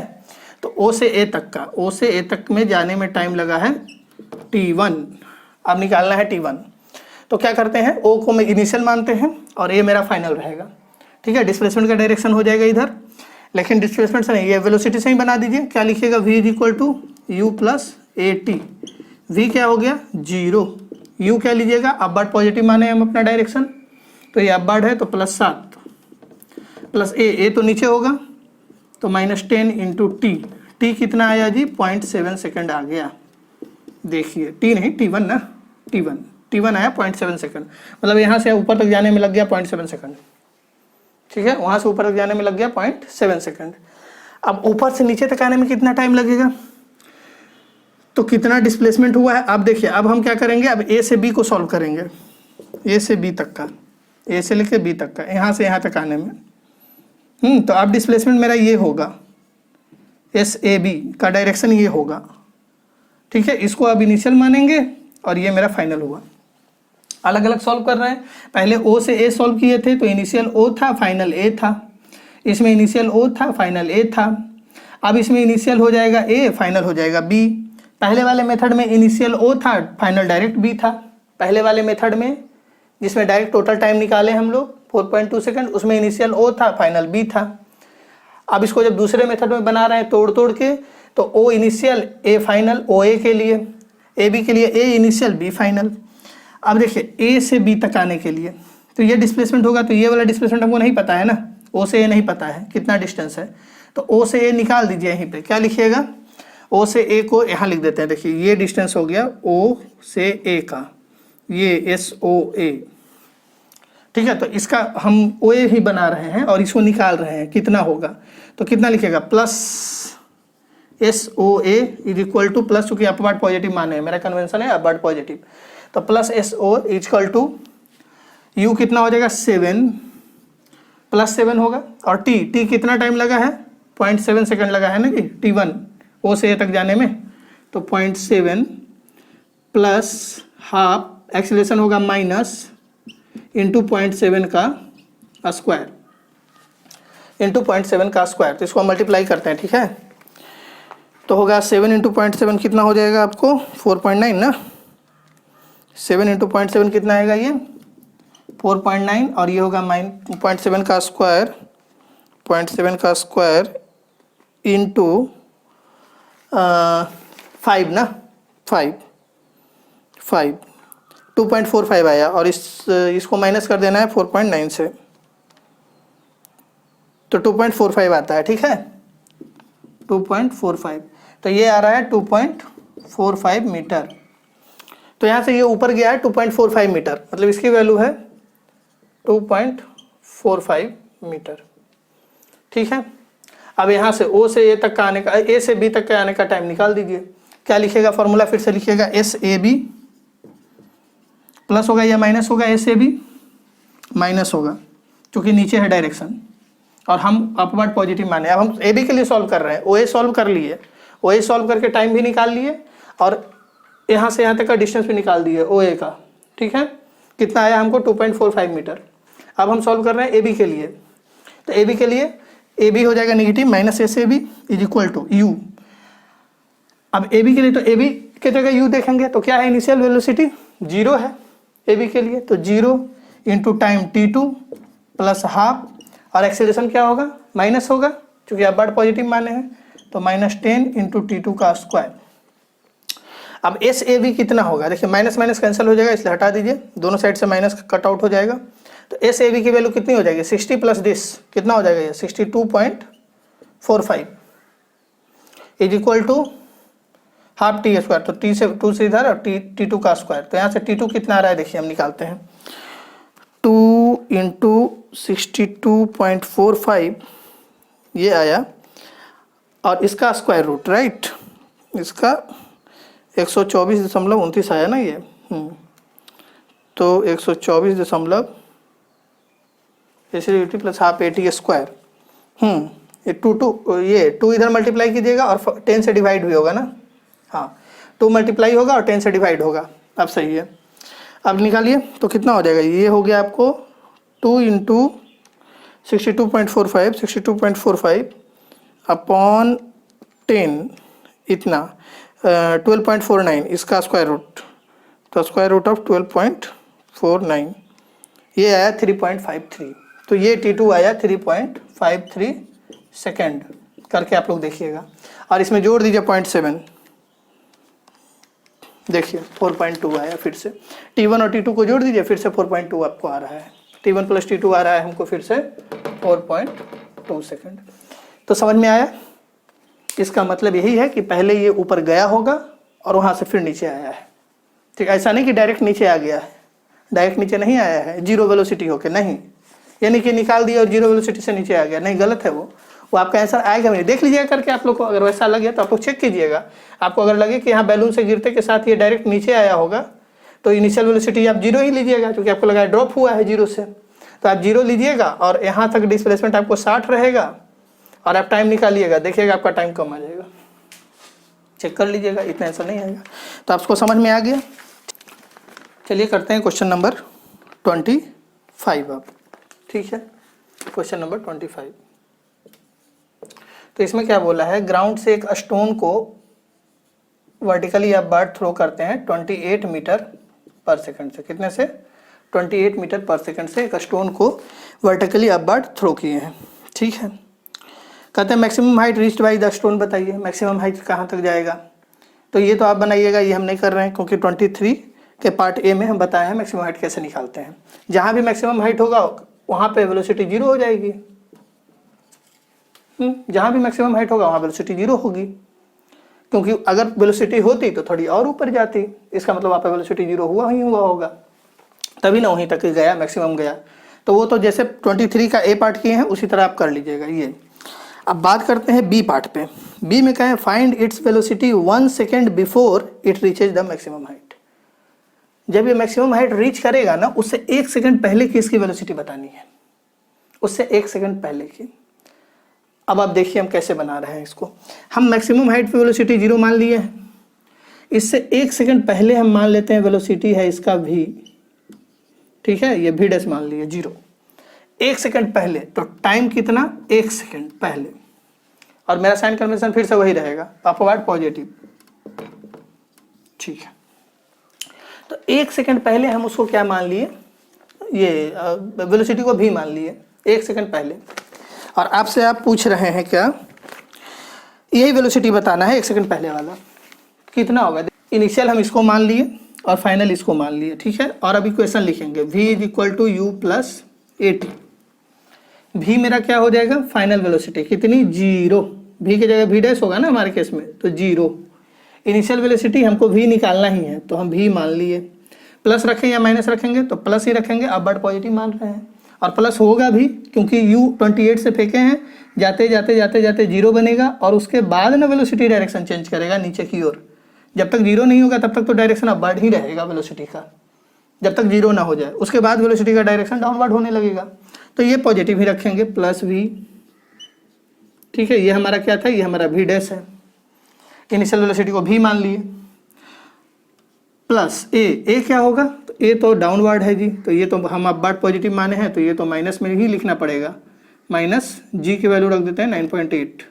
तो O से A तक का, O से A तक में जाने में टाइम लगा है t1, अब निकालना है t1। तो क्या करते हैं, O को मैं इनिशियल मानते हैं और A मेरा फाइनल रहेगा। ठीक है, डिस्प्लेसमेंट का डायरेक्शन हो जाएगा इधर, लेकिन डिस्प्लेसमेंट से नहीं, ये वेलोसिटी से ही बना दीजिए। क्या लिखिएगा, v is equal to you plus A t. v क्या हो गया 0, u क्या लीजिएगा, अपवर्ड पॉजिटिव माने हम अपना डायरेक्शन, तो ये अपवर्ड है तो +7 प्लस ए तो नीचे होगा तो -10 इंटू टी कितना आया जी 0.7 सेकंड आ गया। देखिए टी नहीं t1 ना, t1 आया 0.7 सेकंड, मतलब यहाँ से ऊपर तक जाने में लग गया 0.7 सेकंड। ठीक है, वहाँ से ऊपर तक जाने में लग गया 0.7 सेकंड। अब ऊपर से नीचे तक आने में कितना टाइम लगेगा, तो कितना डिस्प्लेसमेंट हुआ है। अब देखिए अब हम क्या करेंगे, अब ए से बी को सॉल्व करेंगे, ए से बी तक का, ए से लेके बी तक का, यहाँ से यहाँ तक आने में। तो अब डिस्प्लेसमेंट मेरा ये होगा, एस ए बी का डायरेक्शन ये होगा। ठीक है, इसको अब इनिशियल मानेंगे और ये मेरा फाइनल हुआ। अलग अलग सॉल्व कर रहे हैं, पहले ओ से ए सॉल्व किए थे तो इनिशियल ओ था फाइनल ए था, इसमें इनिशियल ओ था फाइनल ए था। अब इसमें इनिशियल हो जाएगा ए, फाइनल हो जाएगा बी। पहले वाले मेथड में इनिशियल ओ था, फाइनल डायरेक्ट बी था। पहले वाले मेथड में जिसमें डायरेक्ट टोटल टाइम निकाले हम लोग 4.2 सेकंड, उसमें इनिशियल ओ था फाइनल बी था। अब इसको जब दूसरे मेथड में बना रहे हैं तोड़ के, तो ओ इनिशियल ए फाइनल, ओ ए के लिए, ए बी के लिए ए इनिशियल बी फाइनल। अब देखिए ए से बी तक आने के लिए तो ये डिस्प्लेसमेंट होगा, तो ये वाला डिस्प्लेसमेंट हमको नहीं पता है ना, ओ से ए नहीं पता है कितना डिस्टेंस है, तो ओ से ए निकाल दीजिए। यहीं पे क्या लिखिएगा, ओ से ए को यहाँ लिख देते हैं। देखिए ये डिस्टेंस हो गया ओ से ए का, ये एस ओ ए। ठीक है, तो इसका हम ओ ए ही बना रहे हैं और इसको निकाल रहे हैं कितना होगा, तो कितना लिखेगा plus S O A is equal to plus, चूंकि अपवर्ड पॉजिटिव माने हैं, मेरा कन्वेंशन है अपवर्ड पॉजिटिव, तो plus S O equal to u कितना हो जाएगा 7 प्लस 7 होगा, और टी कितना टाइम लगा है 0.7 सेकंड लगा है ना कि t1 ओ से ए तक जाने में, तो 0.7 प्लस हाफ एक्सीलरेशन होगा माइनस इंटू 0.7 का स्क्वायर, इंटू 0.7 का स्क्वायर, तो इसको मल्टीप्लाई करते हैं। ठीक है, तो होगा 7 इंटू 0.7 कितना हो जाएगा आपको 4.9 ना, 7 इंटू 0.7 कितना आएगा ये 4.9, और ये होगा 0.7 का स्क्वायर, 0.7 का स्क्वायर इंटू 5 ना, 5 2.45 आया, और इसको माइनस कर देना है 4.9 से, तो 2.45 आता है। ठीक है, 2.45, तो ये आ रहा है 2.45 मीटर। तो यहाँ से ये ऊपर गया है 2.45 मीटर, मतलब इसकी वैल्यू है 2.45 मीटर। ठीक है, अब यहाँ से ओ से ए तक का आने का, ए से बी तक के आने का टाइम निकाल दीजिए। क्या लिखेगा फॉर्मूला, फिर से लिखिएगा एस ए बी प्लस होगा या माइनस होगा, एस ए बी माइनस होगा क्योंकि नीचे है डायरेक्शन और हम अपवर्ड पॉजिटिव माने। अब हम ए बी के लिए सॉल्व कर रहे हैं, ओ ए सॉल्व कर लिए, ओ ए सॉल्व करके टाइम भी निकाल लिए और यहाँ से यहाँ तक का डिस्टेंस भी निकाल दिए ओ ए का। ठीक है, कितना आया हमको 2.45 मीटर। अब हम सॉल्व कर रहे हैं ए बी के लिए, तो ए बी के लिए ए बी हो जाएगा negative minus S A B is equal to u. अब ए बी के लिए तो ए बी के जगह यू देखेंगे, तो क्या है इनिशियल वेलोसिटी 0 है ए बी के लिए, तो 0 into time t2 plus half, और एक्सेलरेशन क्या होगा, माइनस होगा क्योंकि अबाउट पॉजिटिव माने हैं, तो -10 इंटू T2 का स्क्वायर। अब SAB कितना होगा, देखिए माइनस माइनस कैंसिल हो जाएगा इसलिए हटा दीजिए, दोनों साइड से माइनस कट आउट हो जाएगा। तो SAB की वैल्यू कितनी हो जाएगी, 60 प्लस दिस कितना हो जाएगा ये 62.45 is equal to half t square, तो टी से 2 से इधर और T2 का स्क्वायर, तो यहाँ से T2 कितना आ रहा है देखिए हम निकालते हैं, 2 इंटू 62.45 ये आया, और इसका स्क्वायर रूट, राइट, इसका 124.29 आया ना ये, तो 124 acidity plus half AT square, ये 2 इधर मल्टीप्लाई कीजिएगा और 10 से डिवाइड भी होगा ना, हाँ 2 मल्टीप्लाई होगा और 10 से डिवाइड होगा, अब सही है। अब निकालिए तो कितना हो जाएगा, ये हो गया आपको 2 इंटू 62.45 अपॉन 10 इतना 12.49 इसका स्क्वायर रूट, तो स्क्वायर रूट ऑफ 12.49 ये आया 3.53, तो ये T2 आया 3.53 सेकेंड करके आप लोग देखिएगा, और इसमें जोड़ दीजिए 0.7, देखिए 4.2 आया, फिर से T1 और T2 को जोड़ दीजिए, फिर से 4.2 आपको आ रहा है, T1 प्लस T2 आ रहा है हमको फिर से 4.2 सेकेंड। तो समझ में आया, इसका मतलब यही है कि पहले ये ऊपर गया होगा और वहाँ से फिर नीचे आया है, ठीक, ऐसा नहीं कि डायरेक्ट नीचे आ गया है, डायरेक्ट नीचे नहीं आया है जीरो वेलोसिटी होके, नहीं, यानी कि निकाल दिया और जीरो वेलोसिटी से नीचे आ गया, नहीं, गलत है वो आपका आंसर आएगा नहीं, देख लीजिएगा करके आप लोग को, अगर वैसा लगे तो आप लोग चेक कीजिएगा, आपको अगर लगे कि यहाँ बैलून से गिरते के साथ ये डायरेक्ट नीचे आया होगा तो इनिशियल वेलोसिटी आप 0 ही लीजिएगा, क्योंकि आपको लगा ड्रॉप हुआ है 0 से, तो आप 0 लीजिएगा और यहाँ तक डिस्प्लेसमेंट आपको 60 रहेगा, और आप टाइम निकालिएगा, देखिएगा आपका टाइम कम आ जाएगा, चेक कर लीजिएगा, इतना आंसर नहीं आएगा। तो आपको समझ में आ गया। चलिए करते हैं क्वेश्चन नंबर 25 अब, ठीक है, क्वेश्चन नंबर 25। तो इसमें क्या बोला है, ग्राउंड से एक स्टोन को वर्टिकली आप बार थ्रो करते हैं 28 मीटर पर सेकंड से, कितने से 28 मीटर पर सेकंड से एक स्टोन को वर्टिकली आप बार थ्रो किए हैं, ठीक है। कहते हैं maximum height reached by the stone, बताइए मैक्सिमम हाइट कहाँ तक जाएगा, तो ये तो आप बनाइएगा, ये हम नहीं कर रहे हैं क्योंकि 23 के पार्ट ए में हम बताए हैं मैक्सिमम हाइट कैसे निकालते हैं। जहाँ भी मैक्सिमम हाइट होगा वहाँ पे वेलोसिटी 0 हो जाएगी, जहाँ भी मैक्सिमम हाइट होगा वहाँ वेलोसिटी 0 होगी, क्योंकि अगर वेलोसिटी होती तो थोड़ी और ऊपर जाती, इसका मतलब वहाँ पे वेलोसिटी 0 हुआ ही हुआ होगा, तभी ना वहीं तक गया, मैक्सिमम गया। तो वो तो जैसे 23 का ए पार्ट किए हैं उसी तरह आप कर लीजिएगा ये। अब बात करते हैं बी पार्ट पे। बी में कहें find its velocity 1 second before it reaches the maximum height. जब ये मैक्सिमम हाइट रीच करेगा ना, उससे 1 सेकेंड पहले की इसकी वेलोसिटी बतानी है, उससे 1 सेकेंड पहले की। अब आप देखिए हम कैसे बना रहे हैं इसको। हम मैक्सिमम हाइट पे वेलोसिटी 0 मान लिए हैं, इससे 1 सेकेंड पहले हम मान लेते हैं वेलोसिटी है इसका v, ठीक है, ये v डैश मान लिए 0, 1 सेकेंड पहले, तो टाइम कितना 1 सेकेंड पहले, और मेरा साइन कन्वेंशन फिर से वही रहेगा, अपवर्ड पॉजिटिव, ठीक है। तो 1 सेकेंड पहले हम उसको क्या मान लिए, ये वेलोसिटी को v मान लिए 1 सेकेंड पहले। और आपसे आप पूछ रहे हैं क्या, यही वेलोसिटी बताना है 1 सेकेंड पहले वाला कितना होगा। इनिशियल हम इसको मान लिए और फाइनल इसको मान लिए, ठीक है। और अब इक्वेशन लिखेंगे v is equal to you plus AT। v मेरा क्या हो जाएगा, फाइनल वेलोसिटी कितनी 0, v की जगह v डैश होगा ना हमारे केस में, तो 0। इनिशियल वेलोसिटी हमको v निकालना ही है, तो हम v मान लिए। प्लस रखें या माइनस रखेंगे, तो प्लस ही रखेंगे, अब बट पॉजिटिव मान रहे हैं, और प्लस होगा भी क्योंकि u 28 से फेंके हैं, जाते जाते जाते जाते 0 बनेगा, और उसके बाद ना वेलोसिटी डायरेक्शन चेंज करेगा नीचे की ओर। जब तक 0 नहीं होगा तब तक तो डायरेक्शन अपवर्ड ही रहेगा वेलोसिटी का, जब तक 0 ना हो जाए। उसके बाद वेलोसिटी का डायरेक्शन डाउनवर्ड होने लगेगा, तो ये पॉजिटिव ही रखेंगे प्लस v, ठीक है। ये हमारा क्या था, ये हमारा v डैश है। इनिशियल वेलोसिटी को v मान लिए, प्लस a क्या होगा, तो a तो डाउनवर्ड है जी, तो ये तो हम अपवर्ड पॉजिटिव माने हैं, तो ये तो माइनस में ही लिखना पड़ेगा, माइनस g की वैल्यू रख देते हैं 9.8।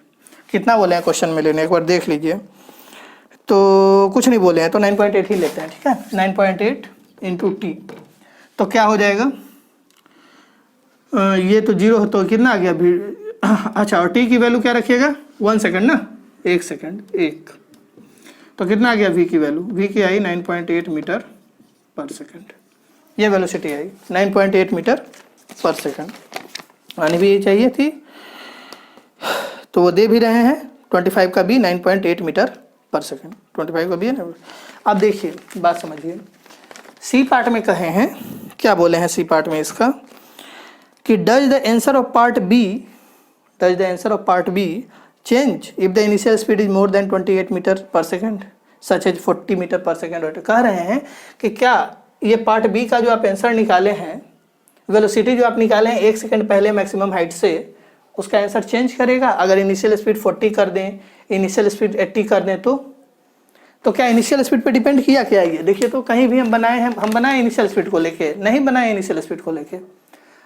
कितना बोले हैं क्वेश्चन में लेने, एक बार देख लीजिए, तो कुछ नहीं बोले हैं, तो 9.8 ही लेते हैं, ठीक है। 9.8 इंटू टी, तो क्या हो जाएगा, ये तो 0 तो कितना आ गया भी। अच्छा, और टी की वैल्यू क्या रखिएगा 1 सेकंड ना, 1 सेकंड 1, तो कितना आ गया वी की वैल्यू, वी की आई 9.8 मीटर पर सेकंड, ये वेलोसिटी आई 9.8 मीटर पर सेकंड। आनी भी ये चाहिए थी, तो वो दे भी रहे हैं 25 का बी 9.8 मीटर पर सेकंड, 25 का बी है ना। अब देखिए बात समझिए, सी पार्ट में कहे हैं, क्या बोले हैं सी पार्ट में इसका कि does the answer of part B, does the answer of part B change if the initial speed is more than 28 metre per second such as 40 metre per second. कह रहे हैं कि क्या ये पार्ट बी का जो आप आंसर निकाले हैं, वेलोसिटी जो आप निकाले हैं 1 सेकंड पहले मैक्सिमम हाइट से, उसका आंसर चेंज करेगा अगर इनिशियल स्पीड 40 कर दें, इनिशियल स्पीड 80 कर दें तो क्या इनिशियल स्पीड पे डिपेंड किया क्या ये देखिए। तो कहीं भी हम बनाए हैं, हम बनाए इनिशियल स्पीड को लेके, नहीं बनाए इनिशियल स्पीड को लेके,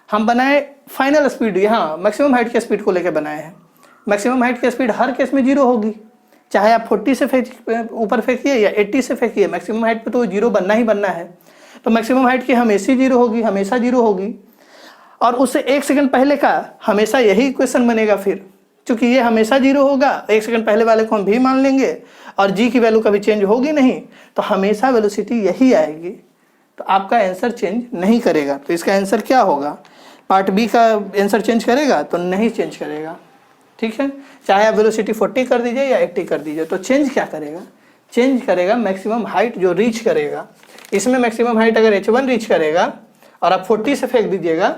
हम बनाए फाइनल स्पीड, यहाँ मैक्सिमम हाइट के स्पीड को लेके बनाए हैं। मैक्सिमम हाइट की स्पीड हर केस में 0 होगी, चाहे आप 40 से ऊपर फेंकिए या 80 से फेंकिए, मैक्सिमम हाइट पे तो 0 बनना ही बनना है। तो मैक्सिमम हाइट की हमेशा 0 होगी, हमेशा 0 होगी, और उससे 1 सेकंड पहले का हमेशा यही क्वेश्चन बनेगा फिर, क्योंकि ये हमेशा 0 होगा, 1 सेकंड पहले वाले को हम भी मान लेंगे, और जी की वैल्यू कभी चेंज होगी नहीं, तो हमेशा वेलोसिटी यही आएगी, तो आपका आंसर चेंज नहीं करेगा। तो इसका आंसर क्या होगा, पार्ट बी का आंसर चेंज करेगा तो नहीं चेंज करेगा, ठीक है। चाहे आप वेलोसिटी 40 कर दीजिए या 80 कर दीजिए, तो चेंज क्या करेगा, चेंज करेगा मैक्सिमम हाइट जो रीच करेगा। इसमें मैक्सिमम हाइट अगर h1 रीच करेगा और आप 40 से फेंक दीजिएगा,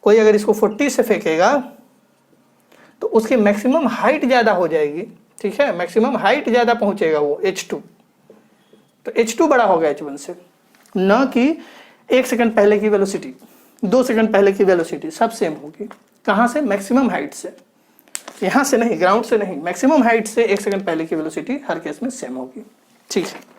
कोई अगर इसको 40 से फेंकेगा तो उसकी मैक्सिमम हाइट ज़्यादा हो जाएगी, ठीक है, मैक्सिमम हाइट ज़्यादा पहुंचेगा वो h2, तो h2 बड़ा होगा h1 से, न कि 1 सेकंड पहले की वेलोसिटी, 2 सेकंड पहले की वेलोसिटी सब सेम होगी। कहाँ से, मैक्सिमम हाइट से, यहाँ से नहीं, ग्राउंड से नहीं, मैक्सिमम हाइट से 1 सेकंड पहले की वेलोसिटी हर केस में सेम होगी, ठीक है।